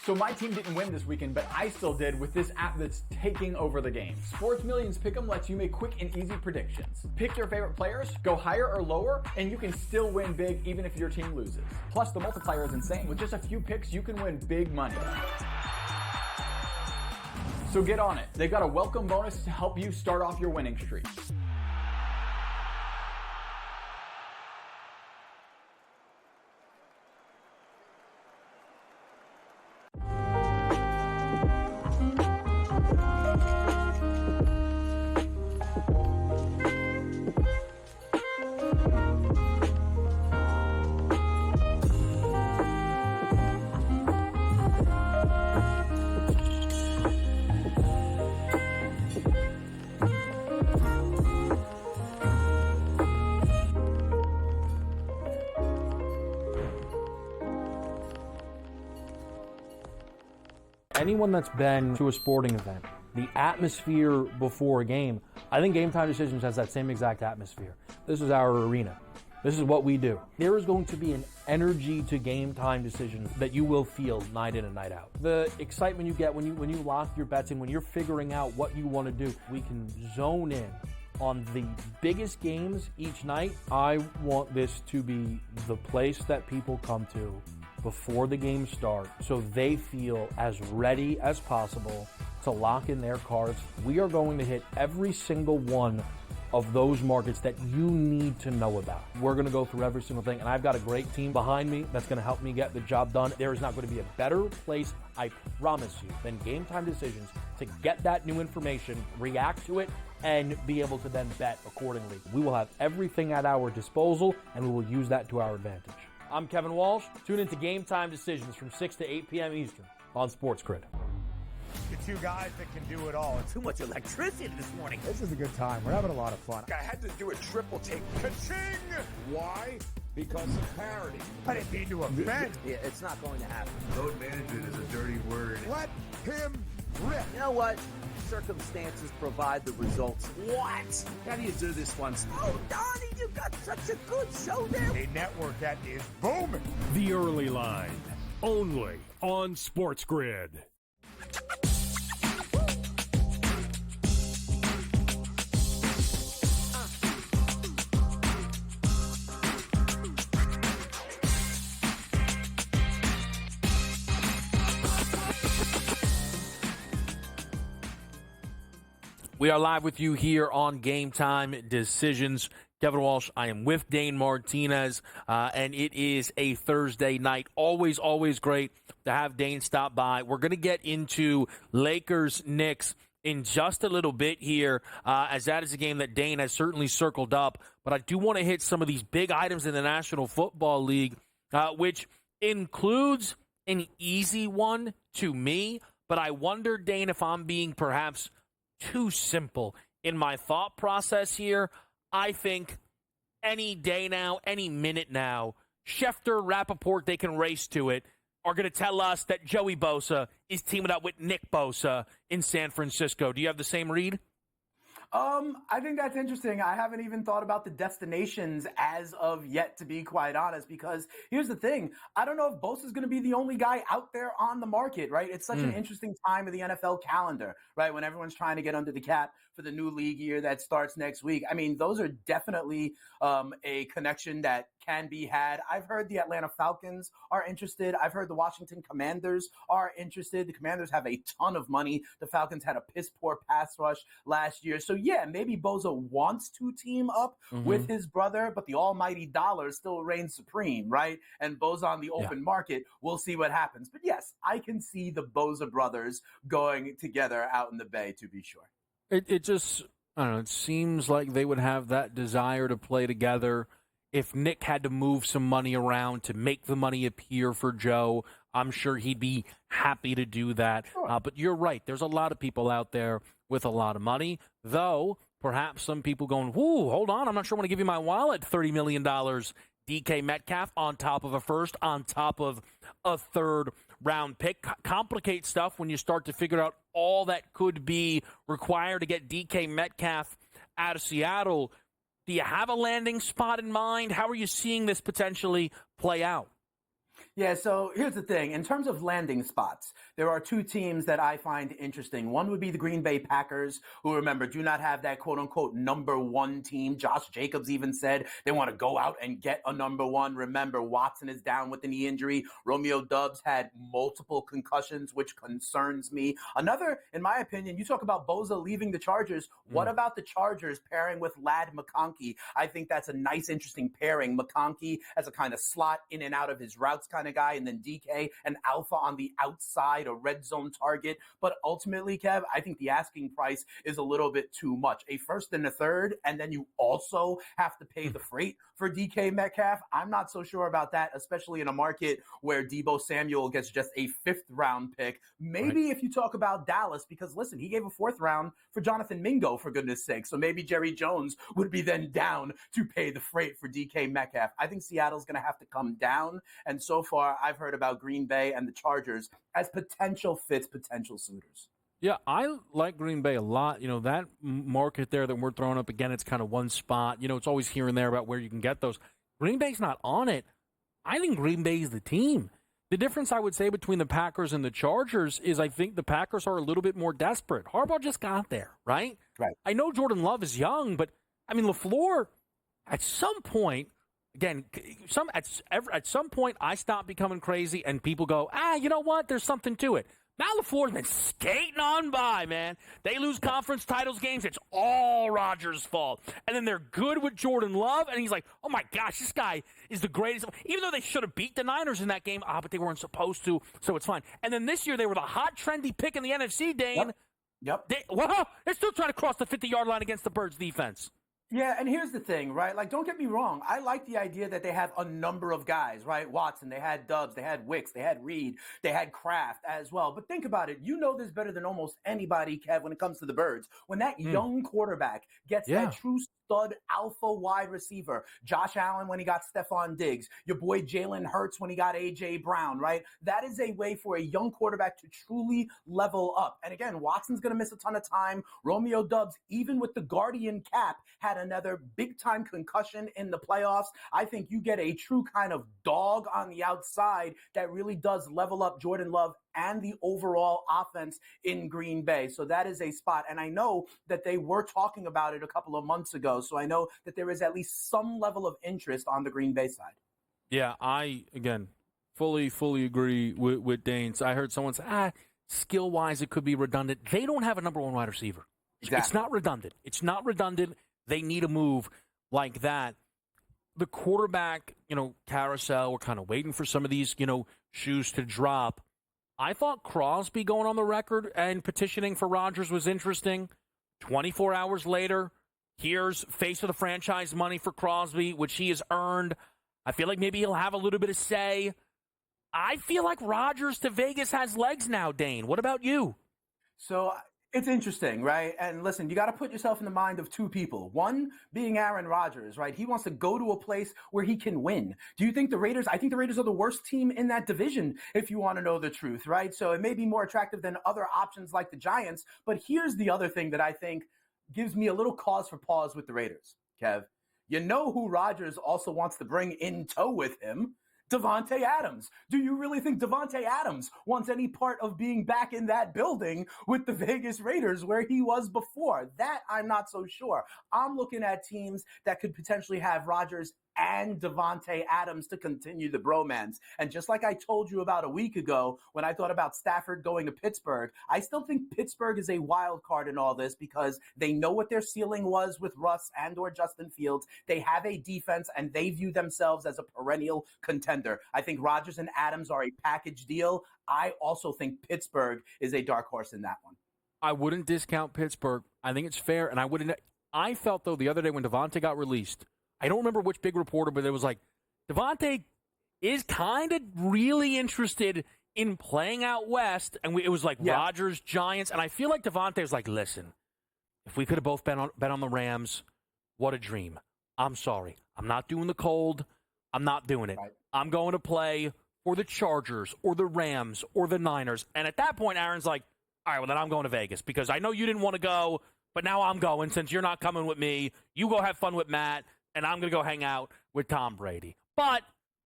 So my team didn't win this weekend, but I still did with this app that's taking over the game. Sports Millions Pick'em lets you make quick and easy predictions. Pick your favorite players, go higher or lower, and you can still win big even if your team loses. Plus, the multiplier is insane. With just a few picks, you can win big money. So get on it. They've got a welcome bonus to help you start off your winning streak. Anyone that's been to a sporting event, the atmosphere before a game, I think Game Time Decisions has that same exact atmosphere. This is our arena. This is what we do. There is going to be an energy to Game Time Decisions that you will feel night in and night out. The excitement you get when you lock your bets in, when you're figuring out what you want to do, we can zone in on the biggest games each night. I want this to be the place that people come to before the game starts so they feel as ready as possible to lock in their cards. We are going to hit every single one of those markets that you need to know about. We're going to go through every single thing, and I've got a great team behind me that's going to help me get the job done. There is not going to be a better place, I promise you, than Game Time Decisions to get that new information, react to it, and be able to then bet accordingly. We will have everything at our disposal, and we will use that to our advantage. I'm Kevin Walsh. Tune into Game Time Decisions from 6 to 8 p.m. Eastern on SportsGrid. The 2 guys that can do it all. Too much electricity this morning. This is a good time. We're having a lot of fun. I had to do a triple take. Ka-ching! Why? Because of parity. I didn't mean to offend. Yeah, it's not going to happen. Load management is a dirty word. Let him rip. You know what? Circumstances provide the results. What? How do you do this one? Oh, Donnie, you got such a good show there. A network that is booming. The Early Line, only on SportsGrid. We are live with you here on Game Time Decisions. Kevin Walsh, I am with Dane Martinez, and it is a Thursday night. Always, always great to have Dane stop by. We're going to get into Lakers-Knicks in just a little bit here, as that is a game that Dane has certainly circled up. But I do want to hit some of these big items in the National Football League, which includes an easy one to me, But I wonder, Dane, if I'm being perhaps too simple in my thought process here. I think any day now, any minute now, Schefter, Rappaport, they can race to it, are going to tell us that Joey Bosa is teaming up with Nick Bosa in San Francisco. Do you have the same read? I think that's interesting. I haven't even thought about the destinations as of yet, to be quite honest, because here's the thing. I don't know if Bosa's going to be the only guy out there on the market, right? It's such an interesting time of the NFL calendar, right? When everyone's trying to get under the cap for the new league year that starts next week. I mean, those are definitely a connection that can be had. I've heard the Atlanta Falcons are interested. I've heard the Washington Commanders are interested. The Commanders have a ton of money. The Falcons had a piss poor pass rush last year. So yeah, maybe Bosa wants to team up with his brother, but the almighty dollar still reigns supreme, right? And Bosa on the open market, we'll see what happens. But yes, I can see the Bosa brothers going together out in the Bay, to be sure. It just, I don't know, it seems like they would have that desire to play together. If Nick had to move some money around to make the money appear for Joe, I'm sure he'd be happy to do that. Sure. But you're right. There's a lot of people out there with a lot of money, though perhaps some people going, whoo, hold on, I'm not sure I want to give you my wallet, $30 million DK Metcalf on top of a first, on top of a third-round pick. Complicates stuff when you start to figure out all that could be required to get DK Metcalf out of Seattle. Do you have a landing spot in mind? How are you seeing this potentially play out? Yeah, so here's the thing. In terms of landing spots, there are two teams that I find interesting. One would be the Green Bay Packers, who, remember, do not have that quote-unquote number one team. Josh Jacobs even said they want to go out and get a number one. Remember, Watson is down with a knee injury. Romeo Doubs had multiple concussions, which concerns me. Another, in my opinion, you talk about Bosa leaving the Chargers. What about the Chargers pairing with Lad McConkey? I think that's a nice, interesting pairing. McConkey as a kind of slot in and out of his routes kind of guy, and then DK and Alpha on the outside, a red zone target. But ultimately, Kev, I think the asking price is a little bit too much. A first and a third, and then you also have to pay the freight for DK Metcalf. I'm not so sure about that, especially in a market where Deebo Samuel gets just a fifth round pick. Maybe if you talk about Dallas, because listen, he gave a fourth round for Jonathan Mingo, for goodness sake. So maybe Jerry Jones would be then down to pay the freight for DK Metcalf. I think Seattle's going to have to come down. And so far, I've heard about Green Bay and the Chargers as potential fits, potential suitors. Yeah, I like Green Bay a lot. You know, that market there that we're throwing up, again, it's kind of one spot. You know, it's always here and there about where you can get those. Green Bay's not on it. I think Green Bay's the team. The difference I would say between the Packers and the Chargers is I think the Packers are a little bit more desperate. Harbaugh just got there, right? Right. I know Jordan Love is young, but, I mean, LaFleur, at some point, again, at some point, I stop becoming crazy and people go, you know what? There's something to it. Now LaFleur's been skating on by, man. They lose conference titles games. It's all Rodgers' fault. And then they're good with Jordan Love, and he's like, oh, my gosh, this guy is the greatest. Even though they should have beat the Niners in that game, but they weren't supposed to, so it's fine. And then this year they were the hot, trendy pick in the NFC, Dane. Yep. They're still trying to cross the 50-yard line against the Birds' defense. Yeah, and here's the thing, right? Like, don't get me wrong. I like the idea that they have a number of guys, right? Watson, they had Doubs, they had Wicks, they had Reed, they had Kraft as well. But think about it. You know this better than almost anybody, Kev, when it comes to the Birds. When that young quarterback gets that true stud alpha wide receiver, Josh Allen when he got Stephon Diggs, your boy Jalen Hurts when he got A.J. Brown, right? That is a way for a young quarterback to truly level up. And again, Watson's going to miss a ton of time. Romeo Doubs, even with the Guardian cap, had another big-time concussion in the playoffs. I think you get a true kind of dog on the outside that really does level up Jordan Love and the overall offense in Green Bay. So that is a spot. And I know that they were talking about it a couple of months ago. So I know that there is at least some level of interest on the Green Bay side. Yeah, I, again, fully agree with Dane. So I heard someone say, skill-wise, it could be redundant. They don't have a number one wide receiver. Exactly. It's not redundant. They need a move like that. The quarterback, carousel, we're kind of waiting for some of these, shoes to drop. I thought Crosby going on the record and petitioning for Rodgers was interesting. 24 hours later, here's face of the franchise money for Crosby, which he has earned. I feel like maybe he'll have a little bit of say. I feel like Rodgers to Vegas has legs now, Dane. What about you? So it's interesting, right? And listen, you got to put yourself in the mind of two people. One being Aaron Rodgers, right? He wants to go to a place where he can win. Do you think the Raiders, I think the Raiders are the worst team in that division, if you want to know the truth, right? So it may be more attractive than other options like the Giants. But here's the other thing that I think gives me a little cause for pause with the Raiders, Kev. You know who Rodgers also wants to bring in tow with him? Davante Adams. Do you really think Davante Adams wants any part of being back in that building with the Vegas Raiders where he was before? That I'm not so sure. I'm looking at teams that could potentially have Rodgers and Davante Adams to continue the bromance. And just like I told you about a week ago when I thought about Stafford going to Pittsburgh, I still think Pittsburgh is a wild card in all this because they know what their ceiling was with Russ and or Justin Fields. They have a defense and they view themselves as a perennial contender. I think Rodgers and Adams are a package deal. I also think Pittsburgh is a dark horse in that one. I wouldn't discount Pittsburgh. I think it's fair. And I felt, though, the other day when Davante got released, I don't remember which big reporter, but it was like, Davante is kind of really interested in playing out west. And it was like Rodgers, Giants. And I feel like Davante was like, listen, if we could have both bet on the Rams, what a dream. I'm sorry. I'm not doing the cold. I'm not doing it. Right. I'm going to play for the Chargers or the Rams or the Niners. And at that point, Aaron's like, all right, well, then I'm going to Vegas because I know you didn't want to go, but now I'm going since you're not coming with me. You go have fun with Matt. And I'm going to go hang out with Tom Brady. But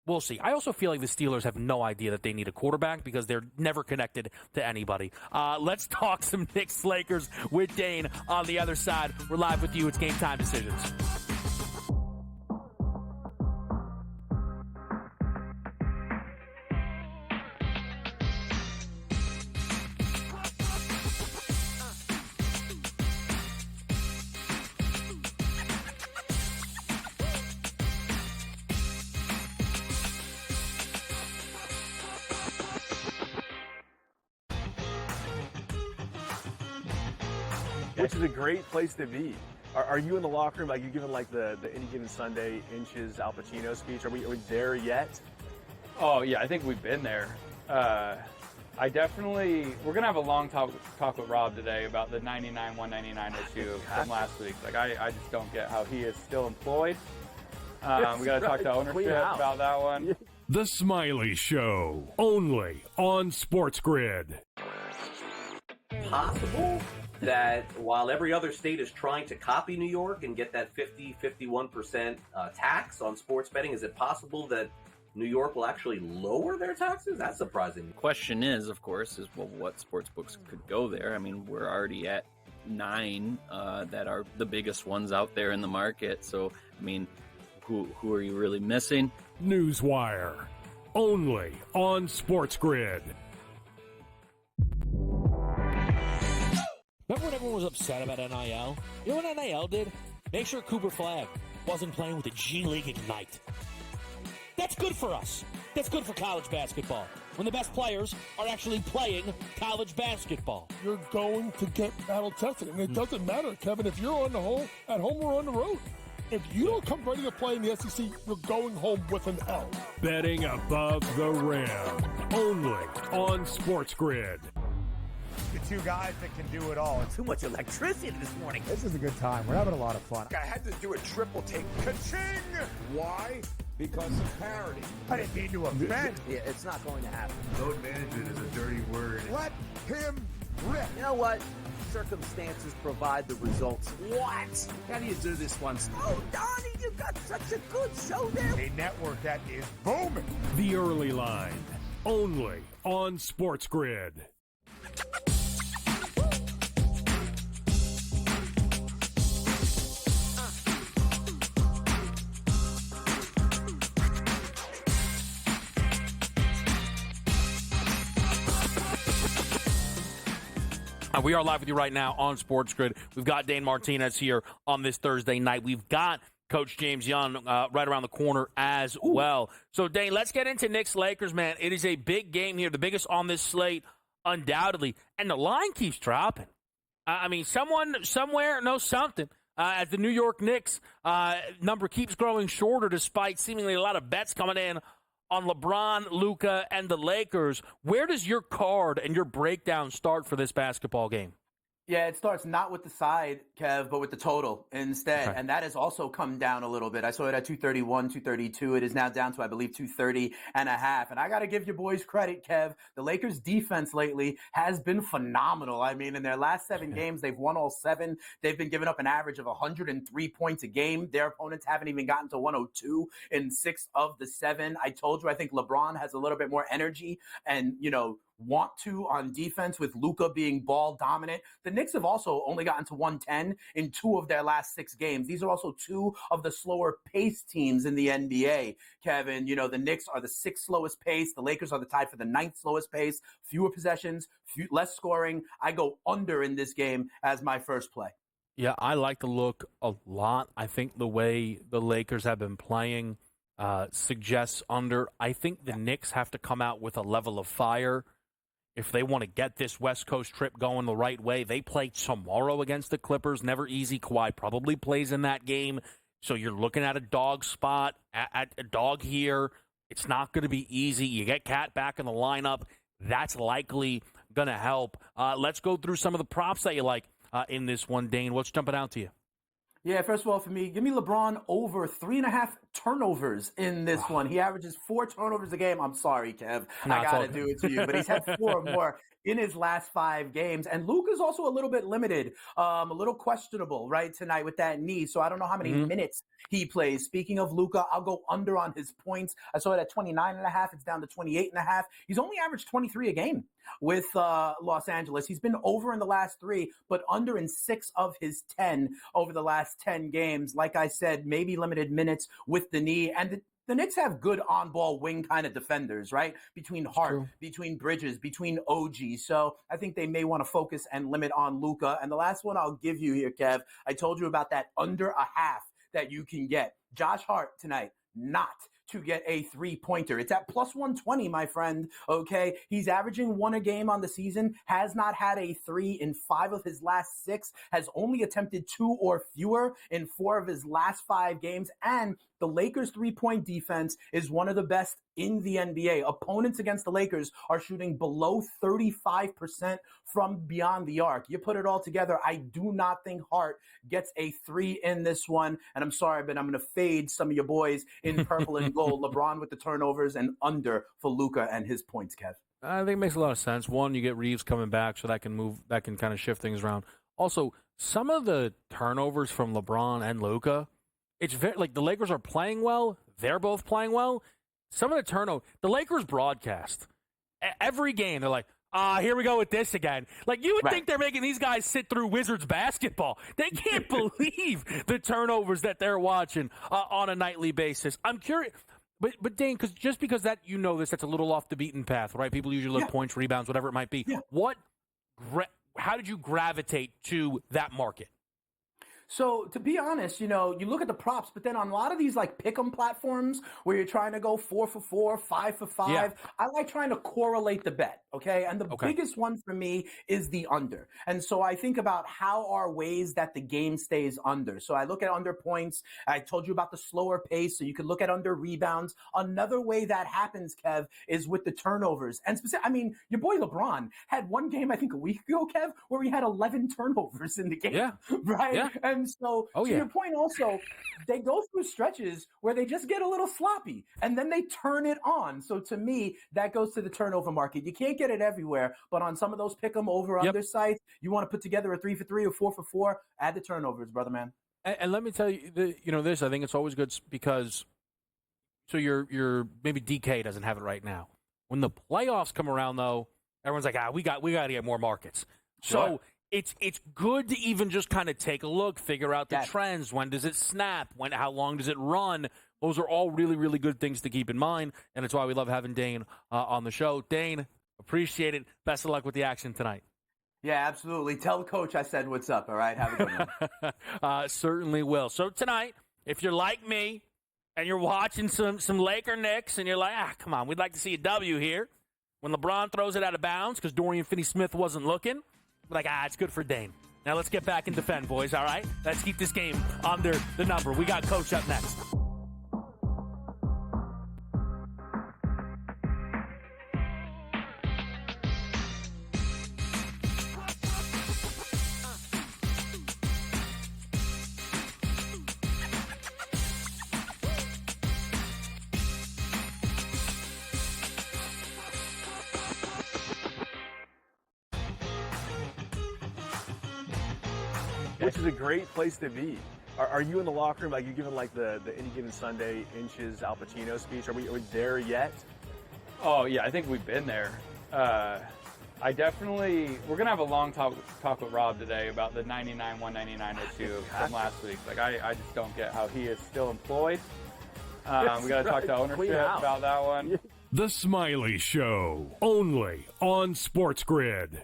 we'll see. I also feel like the Steelers have no idea that they need a quarterback because they're never connected to anybody. Let's talk some Knicks Lakers with Dane on the other side. We're live with you. It's Game Time Decisions. Which is a great place to be. Are you in the locker room? Like you giving like the Any Given Sunday Inches Al Pacino speech? Are we there yet? Oh yeah, I think we've been there. We're gonna have a long talk with Rob today about the 99-199 issue from last week. Like I just don't get how he is still employed. We gotta talk to ownership about that one. The Smiley Show, only on SportsGrid. Possible that while every other state is trying to copy New York and get that 51% tax on sports betting, is it possible that New York will actually lower their taxes? That's surprising. The question is, of course, well, what sports books could go there? I mean, we're already at 9 that are the biggest ones out there in the market. So, I mean, who are you really missing? Newswire, only on SportsGrid. Remember when everyone was upset about NIL? You know what NIL did? Make sure Cooper Flag wasn't playing with the G League Ignite. That's good for us. That's good for college basketball. When the best players are actually playing college basketball. You're going to get battle tested. And it doesn't matter, Kevin, if you're at home or on the road. If you don't come ready to play in the SEC, you're going home with an L. Betting above the rim, only on SportsGrid. The two guys that can do it all. Too much electricity this morning. This is a good time. We're having a lot of fun. I had to do a triple take. Ka-ching! Why? Because of parity. I didn't mean to offend. Yeah, it's not going to happen. Load management is a dirty word. Let him rip. You know what? Circumstances provide the results. What? How do you do this once? Oh, Donnie, you got such a good show there. A network that is booming. The Early Line, only on SportsGrid. We are live with you right now on SportsGrid. We've got Dane Martinez here on this Thursday night. We've got Coach James Young right around the corner as well. So, Dane, let's get into Knicks Lakers, man. It is a big game here, the biggest on this slate, undoubtedly. And the line keeps dropping. I mean, someone somewhere knows something. As the New York Knicks number keeps growing shorter despite seemingly a lot of bets coming in on LeBron, Luka, and the Lakers. Where does your card and your breakdown start for this basketball game? Yeah, it starts not with the side, Kev, but with the total instead. Okay. And that has also come down a little bit. I saw it at 231, 232. It is now down to, I believe, 230.5. And I got to give your boys credit, Kev. The Lakers' defense lately has been phenomenal. I mean, in their last 7 games, they've won all 7. They've been giving up an average of 103 points a game. Their opponents haven't even gotten to 102 in 6 of the 7. I told you, I think LeBron has a little bit more energy and, want to on defense with Luka being ball dominant. The Knicks have also only gotten to 110 in 2 of their last 6 games. These are also 2 of the slower paced teams in the NBA, Kevin. The Knicks are the 6th slowest pace. The Lakers are the tied for the 9th slowest pace. Fewer possessions, less scoring. I go under in this game as my first play. Yeah, I like the look a lot. I think the way the Lakers have been playing suggests under. I think the Knicks have to come out with a level of fire if they want to get this West Coast trip going the right way. They play tomorrow against the Clippers. Never easy. Kawhi probably plays in that game. So you're looking at a dog spot, at a dog here. It's not going to be easy. You get Cat back in the lineup. That's likely going to help. Let's go through some of the props that you like in this one, Dane. What's jumping out to you? Yeah, first of all, for me, give me LeBron over 3.5 turnovers in this one. He averages 4 turnovers a game. I'm sorry, Kev. I got to do it to you. But he's had 4 or more in his last 5 games. And Luka's also a little bit limited, a little questionable, right, tonight with that knee. So I don't know how many minutes he plays. Speaking of Luka, I'll go under on his points. I saw it at 29.5. It's down to 28.5. He's only averaged 23 a game with Los Angeles. He's been over in the last 3, but under in 6 of his 10 over the last 10 games. Like I said, maybe limited minutes with the knee. And the Knicks have good on-ball wing kind of defenders, right? Between Hart, between Bridges, between OG. So I think they may want to focus and limit on Luka. And the last one I'll give you here, Kev, I told you about that under a half that you can get. Josh Hart tonight, not to get a 3-pointer. It's at plus 120, my friend, okay? He's averaging 1 a game on the season, has not had a 3 in 5 of his last 6, has only attempted 2 or fewer in 4 of his last 5 games, and the Lakers' 3-point defense is one of the best in the NBA. Opponents against the Lakers are shooting below 35% from beyond the arc. You put it all together, I do not think Hart gets a 3 in this one. And I'm sorry, but I'm going to fade some of your boys in purple and gold. LeBron with the turnovers and under for Luka and his points, Kev. I think it makes a lot of sense. One, you get Reeves coming back, so that can kind of shift things around. Also, some of the turnovers from LeBron and Luka, it's very like the Lakers are playing well. They're both playing well. Some of the turnover, the Lakers broadcast every game. They're like, here we go with this again. Like you would think they're making these guys sit through Wizards basketball. They can't believe the turnovers that they're watching on a nightly basis. I'm curious. But Dane, because that that's a little off the beaten path, right? People usually look points, rebounds, whatever it might be. Yeah. How did you gravitate to that market? So to be honest, you look at the props, but then on a lot of these like pick'em platforms where you're trying to go 4 for 4, 5 for 5, I like trying to correlate the bet. Okay. And the biggest one for me is the under. And so I think about how are ways that the game stays under. So I look at under points. I told you about the slower pace. So you could look at under rebounds. Another way that happens, Kev, is with the turnovers. And your boy LeBron had one game, I think a week ago, Kev, where he had 11 turnovers in the game. Yeah. Right. Yeah. And so to your point also, they go through stretches where they just get a little sloppy and then they turn it on. So to me, that goes to the turnover market. You can't get it everywhere, but on some of those pick 'em over under sites, you want to put together a 3 for 3 or 4 for 4, add the turnovers, brother man. And let me tell you, this, I think it's always good because so your maybe DK doesn't have it right now. When the playoffs come around though, everyone's like, we got to get more markets. So it's good to even just kind of take a look, figure out the trends. When does it snap? How long does it run? Those are all really, really good things to keep in mind, and it's why we love having Dane on the show. Dane, appreciate it. Best of luck with the action tonight. Yeah, absolutely. Tell the coach I said what's up, all right? Have a good one. Certainly will. So tonight, if you're like me and you're watching some Laker Knicks and you're like, come on, we'd like to see a W here. When LeBron throws it out of bounds because Dorian Finney-Smith wasn't looking, like, it's good for Dane. Now let's get back and defend, boys, all right? Let's keep this game under the number. We got Coach up next. which is a great place to be. Are you in the locker room? Like, you giving like the Any Given Sunday inches Al Pacino speech? Are we there yet? Oh yeah, I think we've been there. We're gonna have a long talk with Rob today about the 99-199 issue from last week. Like, I just don't get how he is still employed. We got to talk to ownership about that one. The Smiley Show, only on SportsGrid.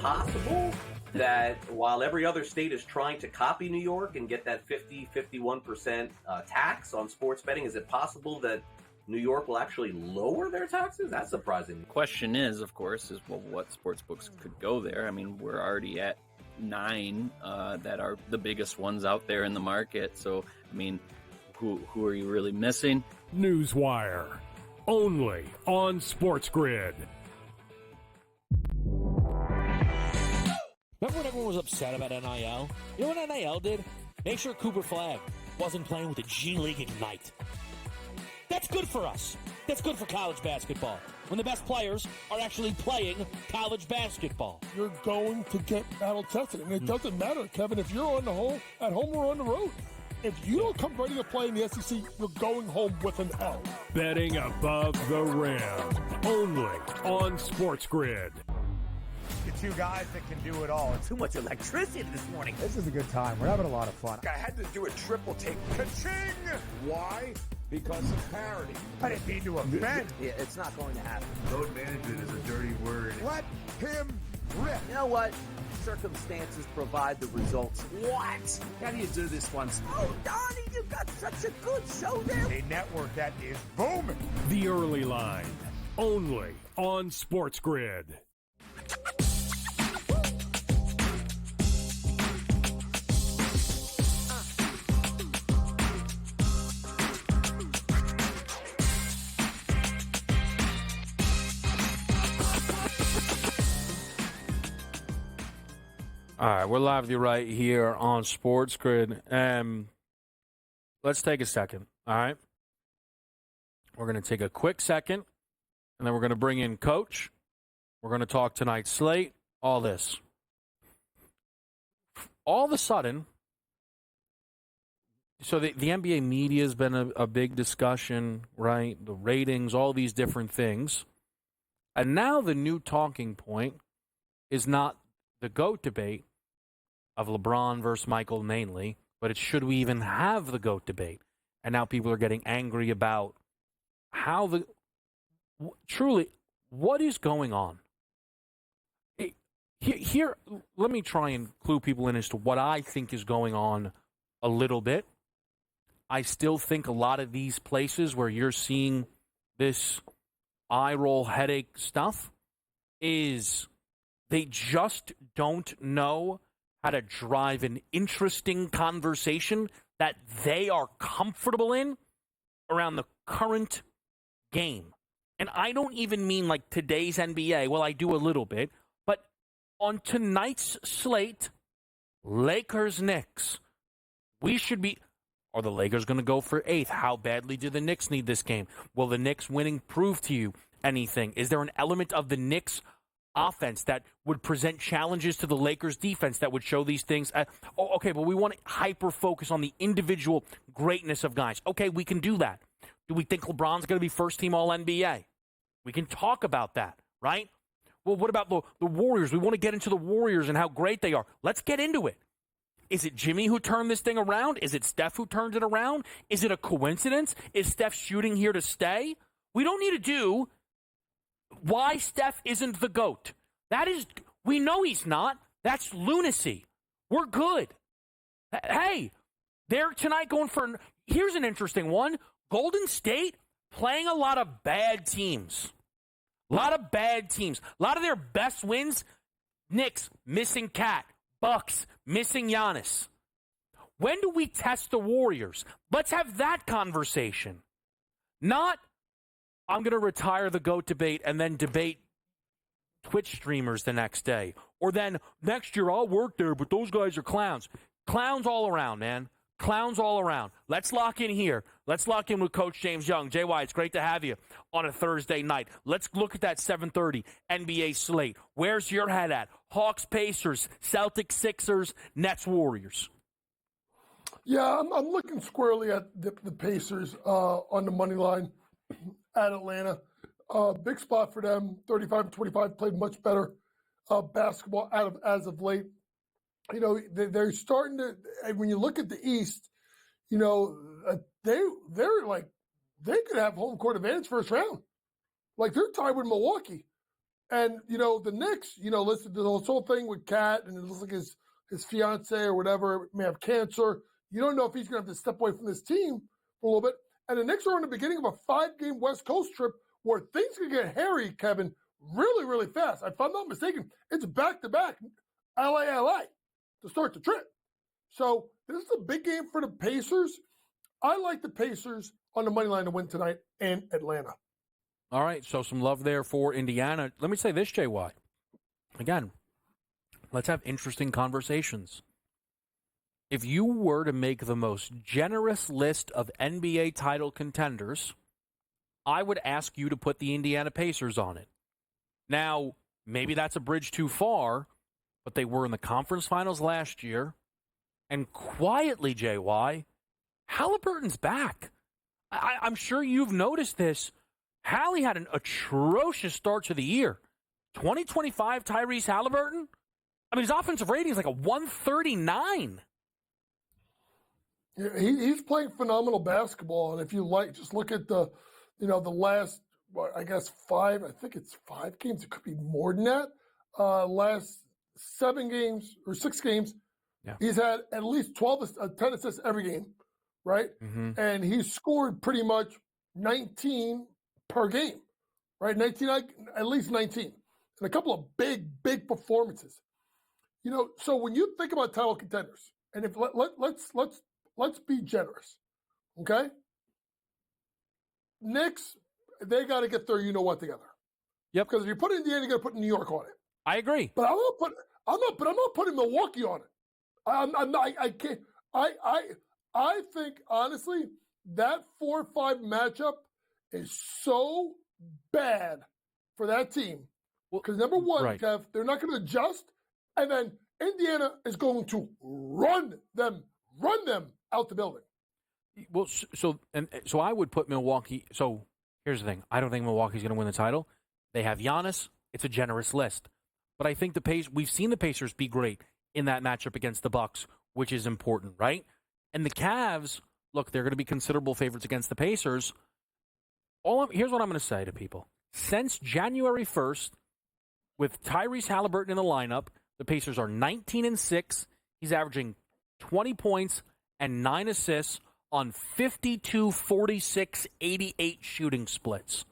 Possible that while every other state is trying to copy New York and get that 51% tax on sports betting, is it possible that New York will actually lower their taxes? That's surprising. Question is, of course, well, what sports books could go there? I mean, we're already at 9 that are the biggest ones out there in the market. So, I mean, who are you really missing? Newswire, only on SportsGrid. Remember when everyone was upset about NIL? You know what NIL did? Make sure Cooper Flag wasn't playing with the G League Ignite. That's good for us. That's good for college basketball. When the best players are actually playing college basketball. You're going to get battle tested. And it doesn't matter, Kevin, if you're at home or on the road. If you don't come ready to play in the SEC, you're going home with an L. Betting above the rim, only on SportsGrid. The two guys that can do it all. Too much electricity this morning. This is a good time. We're having a lot of fun. I had to do a triple take. Ka-ching! Why? Because of parity. I didn't mean to offend. Yeah, it's not going to happen. Load management is a dirty word. Let him rip. You know what? Circumstances provide the results. What? How do you do this once? Oh, Donnie, you got such a good show there. A network that is booming. The Early Line, only on SportsGrid. All right, we're live with you right here on SportsGrid. Let's take a second, all right? We're going to take a quick second, and then we're going to bring in Coach. We're going to talk tonight's slate, all this. All of a sudden, so the NBA media has been a big discussion, right? The ratings, all these different things. And now the new talking point is not the GOAT debate of LeBron versus Michael mainly, but it's should we even have the GOAT debate? And now people are getting angry about how truly, what is going on? Here, let me try and clue people in as to what I think is going on a little bit. I still think a lot of these places where you're seeing this eye roll headache stuff is they just don't know how to drive an interesting conversation that they are comfortable in around the current game. And I don't even mean like today's NBA. Well, I do a little bit. But on tonight's slate, Lakers-Knicks, we should be... Are the Lakers going to go for 8th? How badly do the Knicks need this game? Will the Knicks winning prove to you anything? Is there an element of the Knicks offense that would present challenges to the Lakers defense that would show these things? Okay, but we want to hyper-focus on the individual greatness of guys. Okay, we can do that. Do we think LeBron's going to be first-team All-NBA? We can talk about that, right? Well, what about the Warriors? We want to get into the Warriors and how great they are. Let's get into it. Is it Jimmy who turned this thing around? Is it Steph who turned it around? Is it a coincidence? Is Steph shooting here to stay? We don't need to do why Steph isn't the GOAT. We know he's not. That's lunacy. We're good. Hey, they're tonight going for, here's an interesting one. Golden State playing a lot of bad teams. A lot of bad teams. A lot of their best wins, Knicks missing Cat. Bucks missing Giannis. When do we test the Warriors? Let's have that conversation. Not, I'm going to retire the GOAT debate and then debate Twitch streamers the next day. Or then next year I'll work there, but those guys are clowns. Clowns all around, man. Clowns all around. Let's lock in here. Let's lock in with Coach James Young. JY, it's great to have you on a Thursday night. Let's look at that 7:30 NBA slate. Where's your head at? Hawks, Pacers, Celtics, Sixers, Nets, Warriors. Yeah, I'm looking squarely at the Pacers on the money line at Atlanta. Big spot for them. 35-25, played much better basketball as of late. You know, they're starting to. And when you look at the East, you know, they're like they could have home court advantage first round. Like they're tied with Milwaukee, and you know the Knicks. You know, listen to this whole thing with Kat, and it looks like his fiance or whatever may have cancer. You don't know if he's going to have to step away from this team for a little bit. And the Knicks are in the beginning of a 5-game West Coast trip where things can get hairy, Kevin, really, really fast. If I'm not mistaken, it's back-to-back LA to start the trip. So this is a big game for the Pacers. I like the Pacers on the money line to win tonight in Atlanta. All right, so some love there for Indiana. Let me say this, JY. Again, let's have interesting conversations. If you were to make the most generous list of NBA title contenders, I would ask you to put the Indiana Pacers on it. Now, maybe that's a bridge too far, but they were in the conference finals last year. And quietly, JY, Halliburton's back. I'm sure you've noticed this. Hallie had an atrocious start to the year. 2025 Tyrese Halliburton? I mean, his offensive rating is like a 139. Yeah, he's playing phenomenal basketball. And if you like, just look at the last, I guess 5 games. It could be more than that. Last 7 games or 6 games, he's had at least 10 assists every game, right? Mm-hmm. And he's scored pretty much 19 per game, right? 19, at least 19. And a couple of big performances. You know, so when you think about title contenders, and if let's be generous, okay? Knicks, they got to get their you-know-what together. Yep. Because if you put Indiana, you got to put New York on it. I agree. But I'm not putting Milwaukee on it. I'm not. I can't. I think honestly that 4-5 matchup is so bad for that team because number one, right. Kev, they're not going to adjust, and then Indiana is going to run them out the building. Well, so I would put Milwaukee. So here's the thing: I don't think Milwaukee's going to win the title. They have Giannis. It's a generous list, but I think we've seen the Pacers be great in that matchup against the Bucks, which is important, right? And the Cavs, look, they're going to be considerable favorites against the Pacers. Here's what I'm going to say to people: since January 1st, with Tyrese Halliburton in the lineup, the Pacers are 19-6. He's averaging 20 points and 9 assists on 52, 46, 88 shooting splits.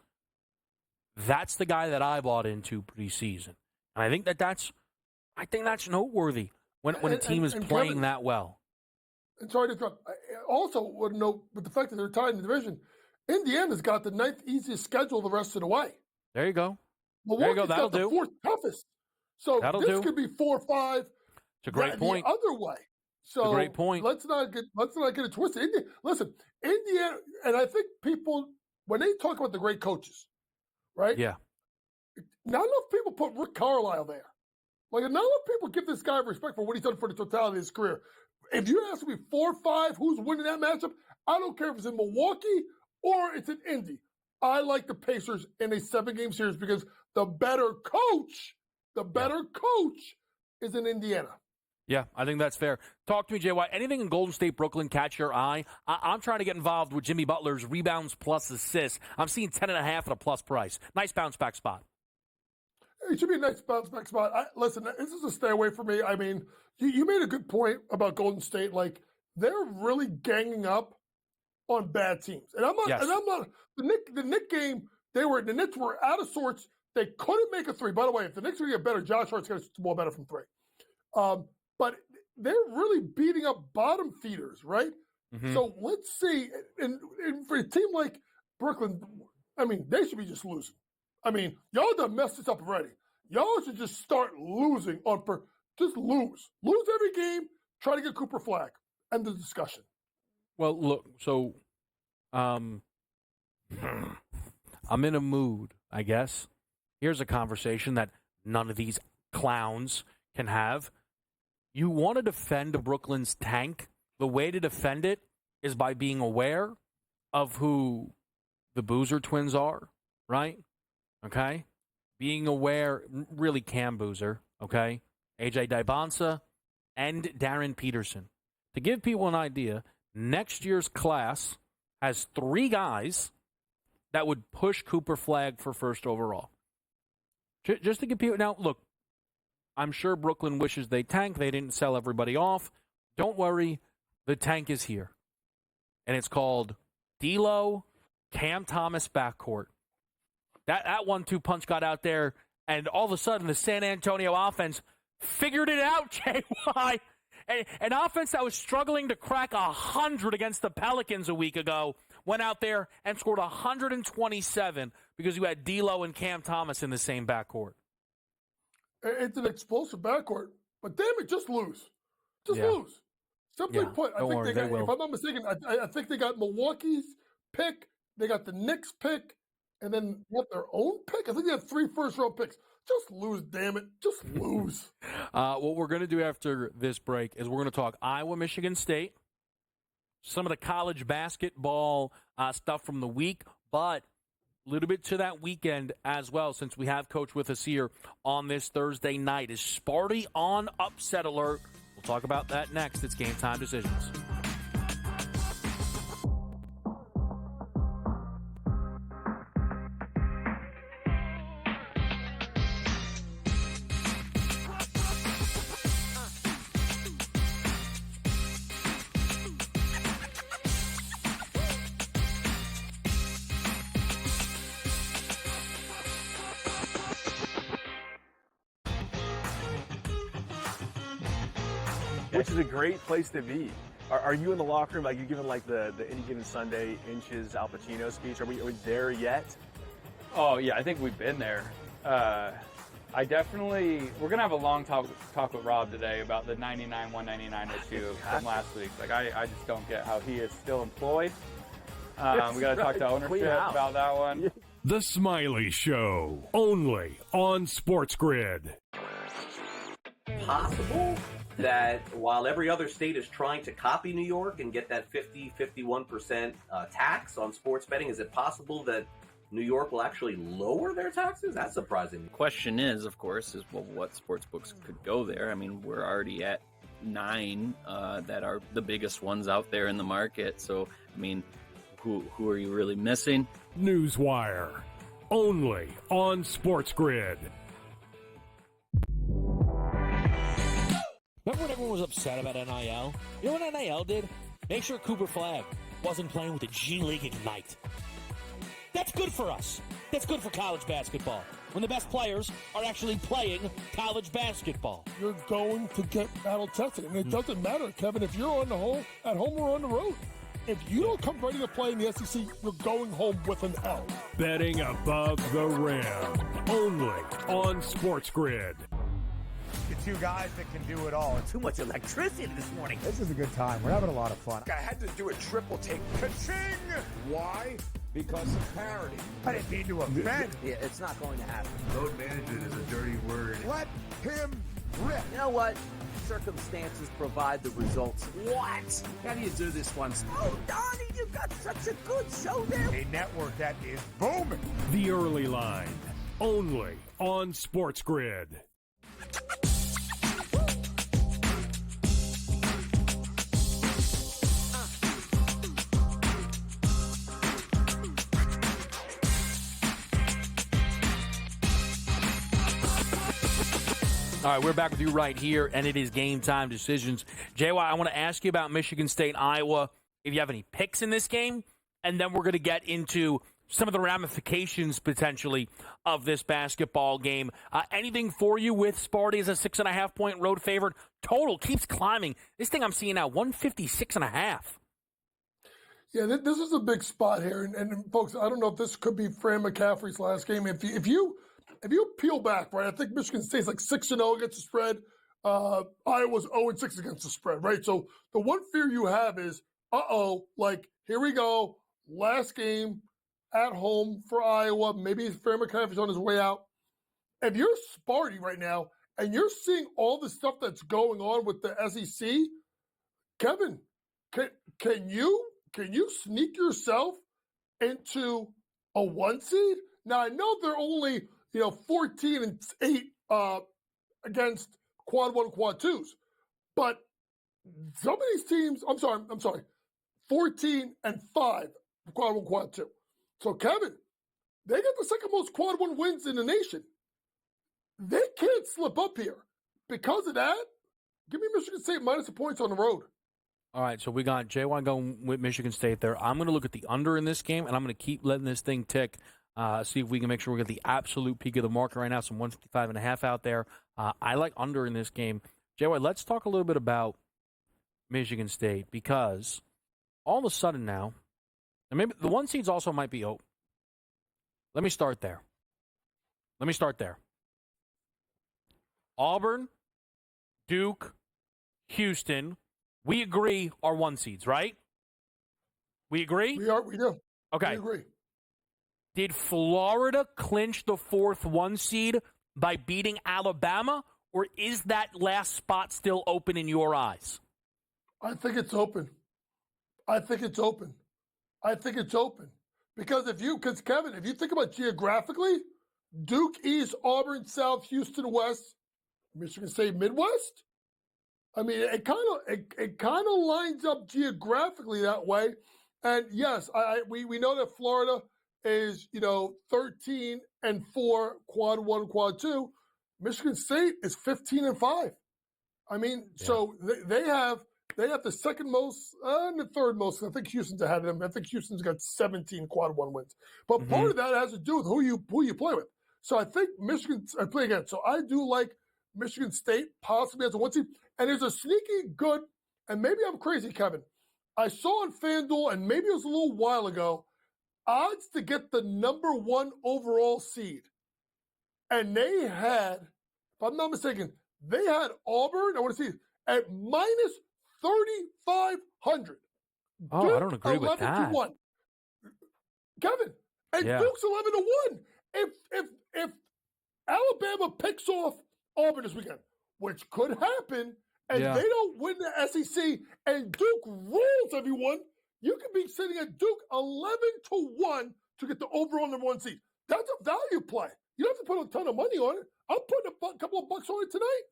That's the guy that I bought into preseason. And I think that's noteworthy when a team is playing Kevin, that well. And sorry to interrupt. I also would note with the fact that they're tied in the division, Indiana's got the 9th easiest schedule the rest of the way. There you go. Milwaukee's there you go. That'll got the 4th toughest. So this could be 4-5. It's a great point. The other way. So a great point. Let's not get it twisted. Indiana, and I think people when they talk about the great coaches, right? Yeah. Not enough people put Rick Carlisle there. Like, not enough people give this guy respect for what he's done for the totality of his career. If you ask me 4-5, who's winning that matchup, I don't care if it's in Milwaukee or it's in Indy. I like the Pacers in a 7-game series because the better coach is in Indiana. Yeah, I think that's fair. Talk to me, JY. Anything in Golden State, Brooklyn catch your eye? I'm trying to get involved with Jimmy Butler's rebounds plus assists. I'm seeing 10.5 at a plus price. Nice bounce back spot. It should be a nice bounce back spot. Listen, this is a stay away for me. I mean, you made a good point about Golden State. Like, they're really ganging up on bad teams. And I'm not. Yes. And I'm not. The Knicks game, the Knicks were out of sorts. They couldn't make a 3. By the way, if the Knicks are going to get better, Josh Hart's going to shoot the ball better from 3. But they're really beating up bottom feeders, right? Mm-hmm. So let's see. And for a team like Brooklyn, I mean, they should be just losing. I mean, y'all done messed this up already. Y'all should just start losing just lose. Lose every game, try to get Cooper Flag. End of discussion. Well, look, so I'm in a mood, I guess. Here's a conversation that none of these clowns can have. You want to defend Brooklyn's tank? The way to defend it is by being aware of who the Boozer twins are, right? Okay? Being aware, really Cam Boozer, okay? AJ Dybonsa and Darren Peterson. To give people an idea, next year's class has 3 guys that would push Cooper Flagg for first overall. Just to give people... Now, look, I'm sure Brooklyn wishes they tank. They didn't sell everybody off. Don't worry. The tank is here. And it's called D'Lo, Cam Thomas backcourt. That 1-2 punch got out there, and all of a sudden the San Antonio offense figured it out, JY. An offense that was struggling to crack 100 against the Pelicans a week ago went out there and scored 127 because you had D'Lo and Cam Thomas in the same backcourt. It's an explosive backcourt, but damn it, just lose. Just lose. Simply put, I think they got, if I'm not mistaken, I think they got Milwaukee's pick, they got the Knicks pick, and then they got their own pick. I think they have 3 first-round picks. Just lose, damn it. Just lose. What we're going to do after this break is we're going to talk Iowa, Michigan State, some of the college basketball stuff from the week, but a little bit to that weekend as well, since we have Coach with us here on this Thursday night. Is Sparty on upset alert? We'll talk about that next. It's Game Time Decisions. Which is a great place to be. Are you in the locker room? Like, you giving like the Any Given Sunday Inches Al Pacino speech? Are we there yet? Oh yeah, I think we've been there. We're gonna have a long talk with Rob today about the 99-199 issue from last week. Like, I just don't get how he is still employed. We got to talk to ownership about that one. The Smiley Show, only on SportsGrid. Possible that while every other state is trying to copy New York and get that 51% tax on sports betting, is it possible that New York will actually lower their taxes? That's surprising. The question is, of course, well, what sports books could go there? I mean, we're already at 9 that are the biggest ones out there in the market. So, I mean, who are you really missing? Newswire, only on SportsGrid. Remember when everyone was upset about NIL? You know what NIL did? Make sure Cooper Flagg wasn't playing with the G League Ignite. That's good for us. That's good for college basketball. When the best players are actually playing college basketball. You're going to get battle tested. And it doesn't matter, Kevin, if you're at home or on the road. If you don't come ready to play in the SEC, you're going home with an L. Betting above the rim, only on SportsGrid. The 2 guys that can do it all. Too much electricity this morning. This is a good time. We're having a lot of fun. I had to do a triple take. Ka-ching! Why? Because of parity. I didn't mean to offend. Yeah, it's not going to happen. Load management is a dirty word. Let him rip. You know what? Circumstances provide the results. What? How do you do this once? Oh, Donnie, you've got such a good show there. A network that is booming. The Early Line, only on SportsGrid. All right, we're back with you right here, and it is Game Time Decisions. JY, I want to ask you about Michigan State, Iowa, if you have any picks in this game, and then we're going to get into some of the ramifications, potentially, of this basketball game. Anything for you with Sparty as a 6.5-point road favorite? Total keeps climbing. This thing I'm seeing now, 156.5. Yeah, this is a big spot here. And folks, I don't know if this could be Fran McCaffrey's last game. If you peel back, right, I think Michigan State's like 6-0 against the spread. Iowa's 0-6 against the spread, right? So the one fear you have is like, here we go. Last game at home for Iowa. Maybe Fair McCaffrey's on his way out. If you're Sparty right now and you're seeing all the stuff that's going on with the SEC, Kevin, can you sneak yourself into a 1 seed? Now I know they're only 14-8 against quad 1, quad 2s, but some of these teams, I'm sorry, 14-5 quad 1, quad 2. So Kevin, they got the second most quad 1 wins in the nation. They can't slip up here. Because of that, give me Michigan State minus the points on the road. All right, so we got J1 going with Michigan State there. I'm going to look at the under in this game, and I'm going to keep letting this thing tick, see if we can make sure we get the absolute peak of the market right now, some 155.5 out there. I like under in this game. J1, let's talk a little bit about Michigan State, because all of a sudden now, and maybe the 1 seeds also might be open. Let me start there. Auburn, Duke, Houston, we agree are 1 seeds, right? We agree? We do. Okay. We agree. Did Florida clinch the 4th 1 seed by beating Alabama, or is that last spot still open in your eyes? I think it's open. Because Kevin, if you think about geographically, Duke East, Auburn South, Houston West, Michigan State Midwest. I mean, it kind of lines up geographically that way. And yes, we know that Florida is 13-4 quad 1, quad 2. Michigan State is 15-5. I mean, so they have the second most and the third most. I think Houston's ahead of them. I think Houston's got 17 quad 1 wins. But part of that has to do with who you play with. So I think Michigan play again. So I do like Michigan State possibly as a 1 seed. And there's a sneaky good, and maybe I'm crazy, Kevin. I saw on FanDuel, and maybe it was a little while ago, odds to get the number 1 overall seed. And they had, if I'm not mistaken, they had Auburn, I want to see, at minus 3,500. Oh, Duke, I don't agree with that. 11-1. Kevin, and Duke's 11-1. If Alabama picks off Auburn this weekend, which could happen, and they don't win the SEC, and Duke rules everyone, you could be sitting at Duke 11-1 to get the overall number 1 seed. That's a value play. You don't have to put a ton of money on it. I'm putting a couple of bucks on it tonight.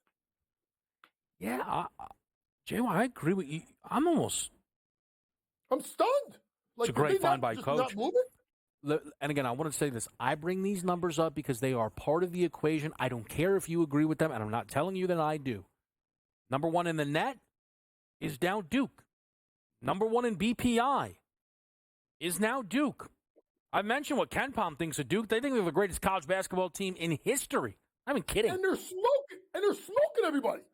Yeah, Jay, I agree with you. I'm stunned. It's a great find by Coach. Not moving? And again, I want to say this. I bring these numbers up because they are part of the equation. I don't care if you agree with them, and I'm not telling you that I do. Number 1 in the net is now Duke. Number 1 in BPI is now Duke. I mentioned what Ken Palm thinks of Duke. They think they're the greatest college basketball team in history. I'm not kidding. And they're smoking everybody.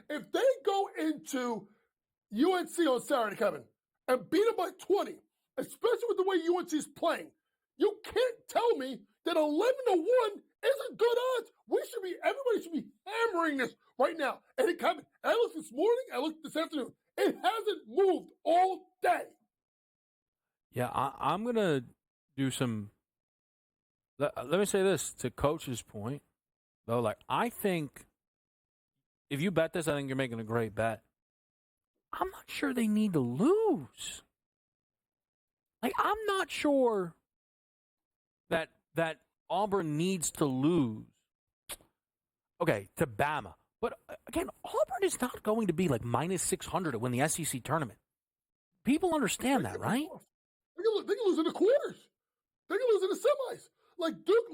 If they go into UNC on Saturday, Kevin, and beat them by 20, especially with the way UNC is playing, you can't tell me that 11-1 isn't good odds. Everybody should be hammering this right now. And it Kevin, I looked this morning, I looked this afternoon. It hasn't moved all day. Yeah, I'm going to do some. Let me say this to Coach's point, though. Like, I think if you bet this, I think you're making a great bet. I'm not sure they need to lose. Like, I'm not sure that Auburn needs to lose. Okay, to Bama. But again, Auburn is not going to be like minus 600 to win the SEC tournament. People understand that, right? They can lose in the quarters. They can lose in the semis. Like Duke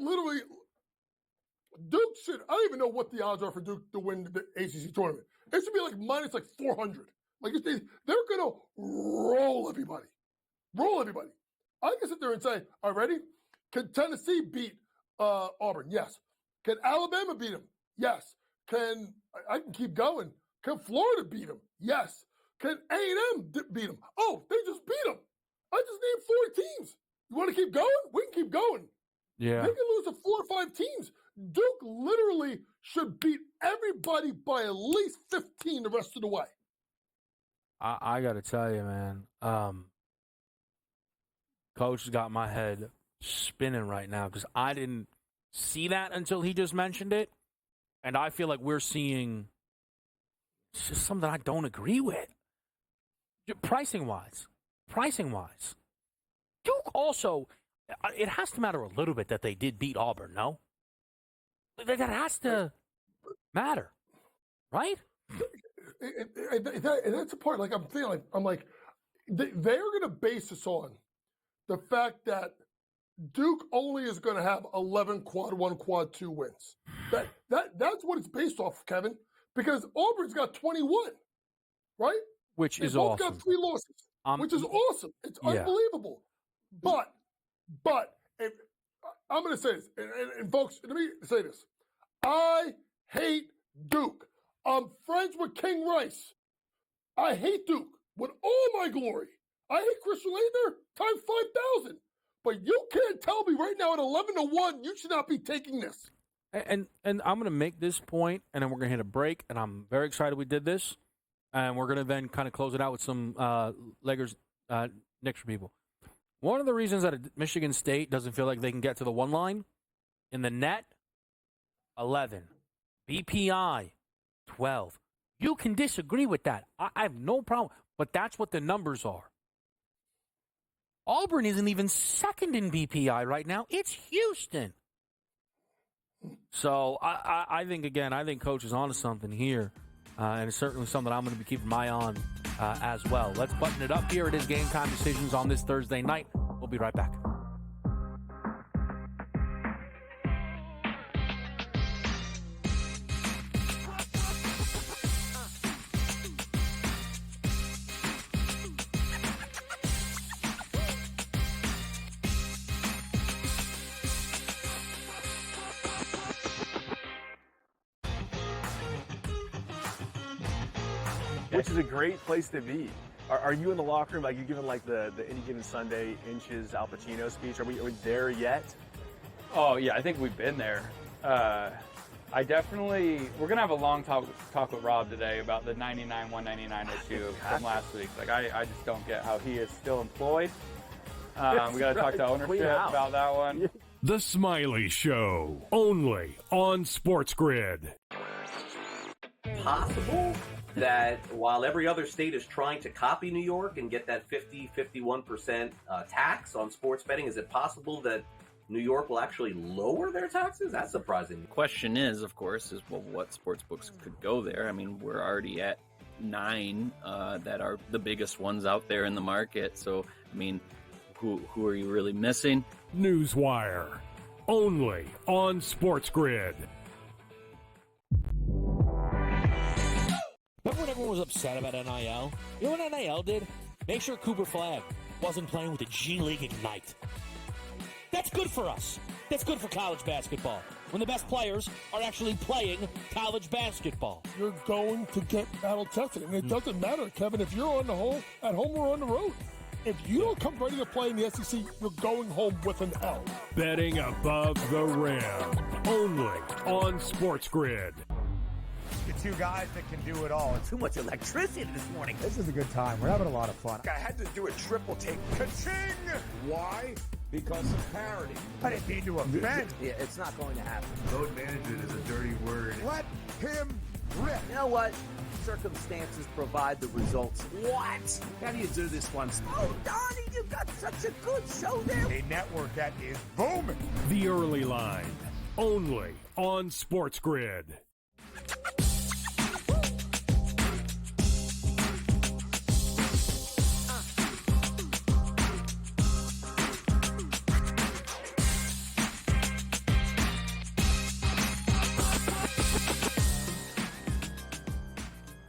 should, I don't even know what the odds are for Duke to win the ACC tournament. It should be like minus 400. Like they're going to roll everybody. I can sit there and say, all right, ready? Can Tennessee beat Auburn? Yes. Can Alabama beat them? Yes. I can keep going. Can Florida beat them? Yes. Can A&M beat them? Oh, they just beat them. I just named 4 teams. You want to keep going? We can keep going. Yeah. They can lose to 4 or 5 teams. Duke literally should beat everybody by at least 15 the rest of the way. I got to tell you, man. Coach has got my head spinning right now because I didn't see that until he just mentioned it, and I feel like we're seeing just something I don't agree with. Pricing wise. Duke also, it has to matter a little bit that they did beat Auburn, no? That has to matter, right? And that's the part. Like I'm feeling, I'm like, they're going to base this on the fact that Duke only is going to have 11 quad 1, quad 2 wins. That's what it's based off, Kevin, because Auburn's got 21, right? Which they is both awesome. got 3 losses, which is awesome. It's unbelievable. But if, I'm going to say this, and folks, let me say this. I hate Duke. I'm friends with King Rice. I hate Duke with all my glory. I hate Christian Laettner times 5,000. But you can't tell me right now at 11-1 you should not be taking this. And I'm going to make this point, and then we're going to hit a break, and I'm very excited we did this. And we're going to then kind of close it out with some Lakers Knicks for people. One of the reasons that Michigan State doesn't feel like they can get to the one line, in the net, 11. BPI, 12. You can disagree with that. I have no problem. But that's what the numbers are. Auburn isn't even second in BPI right now. It's Houston. So I think, again, I think Coach is onto something here. And it's certainly something I'm going to be keeping my eye on as well. Let's button it up here. It is Game Time Decisions on this Thursday night. We'll be right back. Which is a great place to be. Are you in the locker room? Like you giving like the Any Given Sunday inches Al Pacino speech? Are we there yet? Oh yeah, I think we've been there. We're gonna have a long talk with Rob today about the 99-199 issue from last week. Like I just don't get how he is still employed. We got to talk to ownership about that one. The Smiley Show, only on SportsGrid. Possible that while every other state is trying to copy New York and get that 51% tax on sports betting, is it possible that New York will actually lower their taxes? That's surprising. The question is, of course, what sports books could go there. I mean, we're already at 9 that are the biggest ones out there in the market. So, I mean, who are you really missing? Newswire, only on SportsGrid. Remember when everyone was upset about NIL? You know what NIL did? Make sure Cooper Flag wasn't playing with the G League Ignite. That's good for us. That's good for college basketball. When the best players are actually playing college basketball. You're going to get battle tested. And it doesn't matter, Kevin, if you're at home or on the road. If you don't come ready to play in the SEC, you're going home with an L. Betting above the rim, only on SportsGrid. The two guys that can do it all. Too much electricity this morning. This is a good time. We're having a lot of fun. I had to do a triple take. Ka-ching! Why? Because of parity. I didn't mean to offend. Yeah, it's not going to happen. Load management is a dirty word. Let him rip. You know what? Circumstances provide the results. What? How do you do this one? Oh, Donnie, you've got such a good show there. A network that is booming. The Early Line, only on SportsGrid.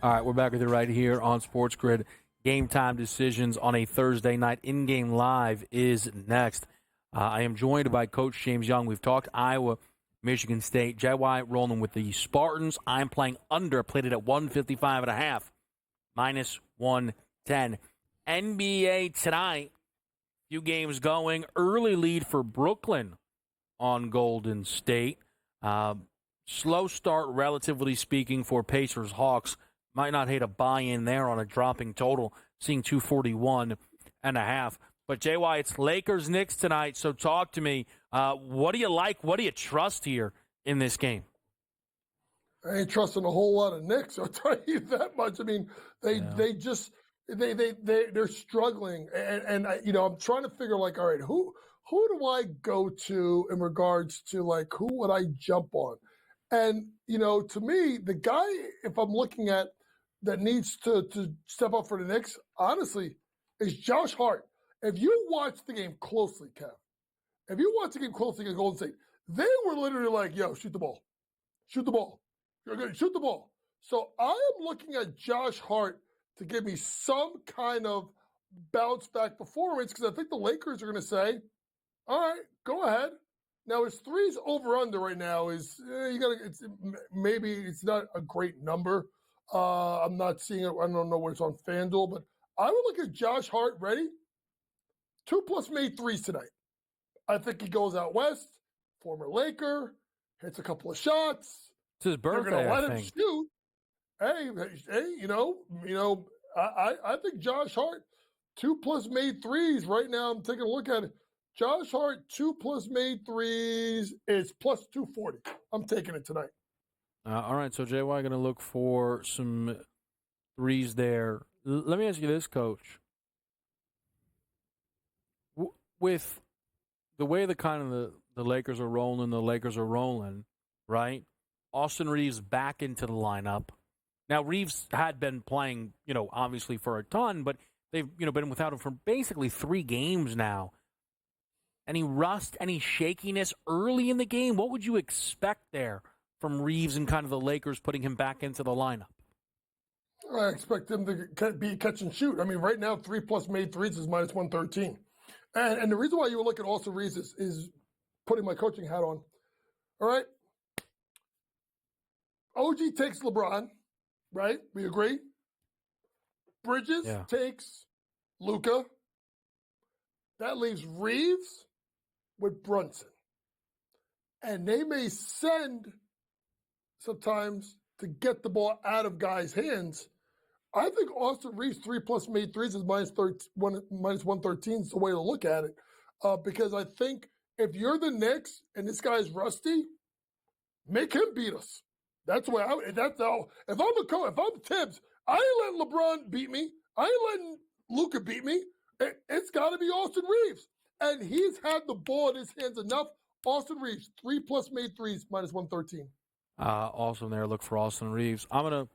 All right, we're back with you right here on SportsGrid. Game Time Decisions on a Thursday night. In-game live is next. I am joined by Coach James Young. We've talked Iowa, Michigan State. JY rolling with the Spartans. I'm playing under. Played it at 155.5, minus 110. NBA tonight. Few games going. Early lead for Brooklyn on Golden State. Slow start, relatively speaking, for Pacers Hawks. might not hate a buy-in there on a dropping total, seeing 241.5. But, JY, it's Lakers-Knicks tonight, so talk to me. What do you like? What do you trust here in this game? I ain't trusting a whole lot of Knicks. I'll tell you that much. I mean, they're struggling, and I'm trying to figure all right, who do I go to in regards to who would I jump on? And to me, the guy, if I'm looking at that needs to step up for the Knicks, honestly, is Josh Hart. If you watch the game closely, Kev, against Golden State, they were literally like, "Yo, shoot the ball, shoot the ball." You're going to shoot the ball. So I am looking at Josh Hart to give me some kind of bounce back performance because I think the Lakers are going to say, all right, go ahead. Now his threes over under right now is maybe it's not a great number. I'm not seeing it. I don't know where it's on FanDuel, but I would look at Josh Hart ready. 2+ made threes tonight. I think he goes out west, former Laker, hits a couple of shots. It's his birthday. They're going to let him shoot. Hey, I think Josh Hart 2+ made threes. Right now, I'm taking a look at it. Josh Hart 2+ made threes is plus 240. I'm taking it tonight. All right, so JY going to look for some threes there. Let me ask you this, Coach. With the way the Lakers are rolling, right? Austin Reeves back into the lineup. Now, Reeves had been playing, obviously for a ton, but they've, been without him for basically 3 games now. Any rust, any shakiness early in the game? What would you expect there from Reeves and kind of the Lakers putting him back into the lineup? I expect him to be catch and shoot. I mean, right now, 3+ made threes is minus 113. And the reason why you would look at Austin Reeves is putting my coaching hat on. All right? OG takes LeBron, right? We agree? Bridges takes Luka. That leaves Reeves with Brunson. And they may send sometimes to get the ball out of guys' hands. I think Austin Reeves 3+ made threes is minus 113 is the way to look at it. Because I think if you're the Knicks and this guy's rusty, make him beat us. That's why. That's how. If I'm a coach, if I'm Tibbs, I ain't letting LeBron beat me. I ain't letting Luka beat me. It's got to be Austin Reeves, and he's had the ball in his hands enough. Austin Reeves, 3+ made threes, minus 113. Awesome there. Look for Austin Reeves. I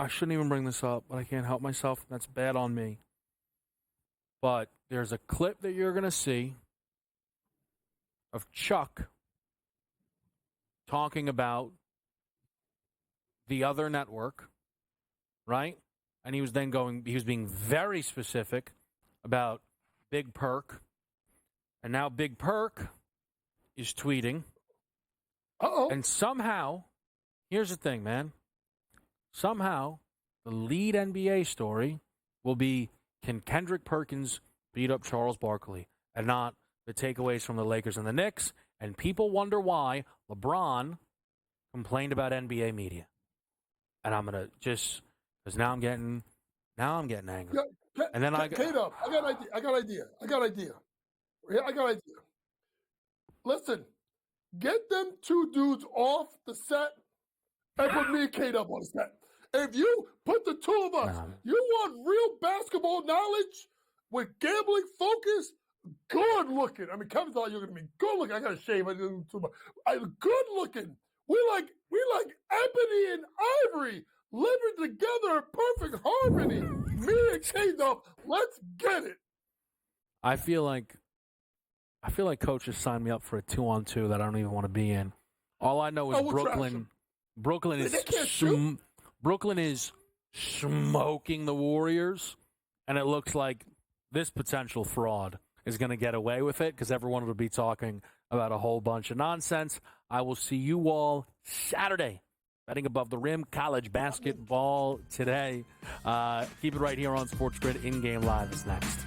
shouldn't even bring this up, but I can't help myself. That's bad on me. But there's a clip that you're gonna see of Chuck talking about the other network, right? And he was being very specific about Big Perk. And now Big Perk is tweeting. And somehow, here's the thing, man. Somehow, the lead NBA story will be, can Kendrick Perkins beat up Charles Barkley? And not the takeaways from the Lakers and the Knicks. And people wonder why LeBron complained about NBA media. And I'm gonna because now I'm getting angry. Yeah, and then K-Dub, I got idea. Yeah, I got idea. Listen, get them 2 dudes off the set and put me and K-Dub on the set. If you put the 2 of us, you want real basketball knowledge with gambling focus, good looking. I mean, Kevin thought you were gonna be good looking. I gotta shave. I didn't too much. Good looking. We like ebony and ivory living together in perfect harmony. Me and K-Dub, let's get it. I feel like Coach has signed me up for a 2-on-2 that I don't even want to be in. All I know is Brooklyn. Brooklyn is smoking the Warriors, and it looks like this potential fraud is going to get away with it because everyone will be talking about a whole bunch of nonsense. I will see you all Saturday. Betting above the rim, college basketball today. Keep it right here on SportsGrid. In-game live is next.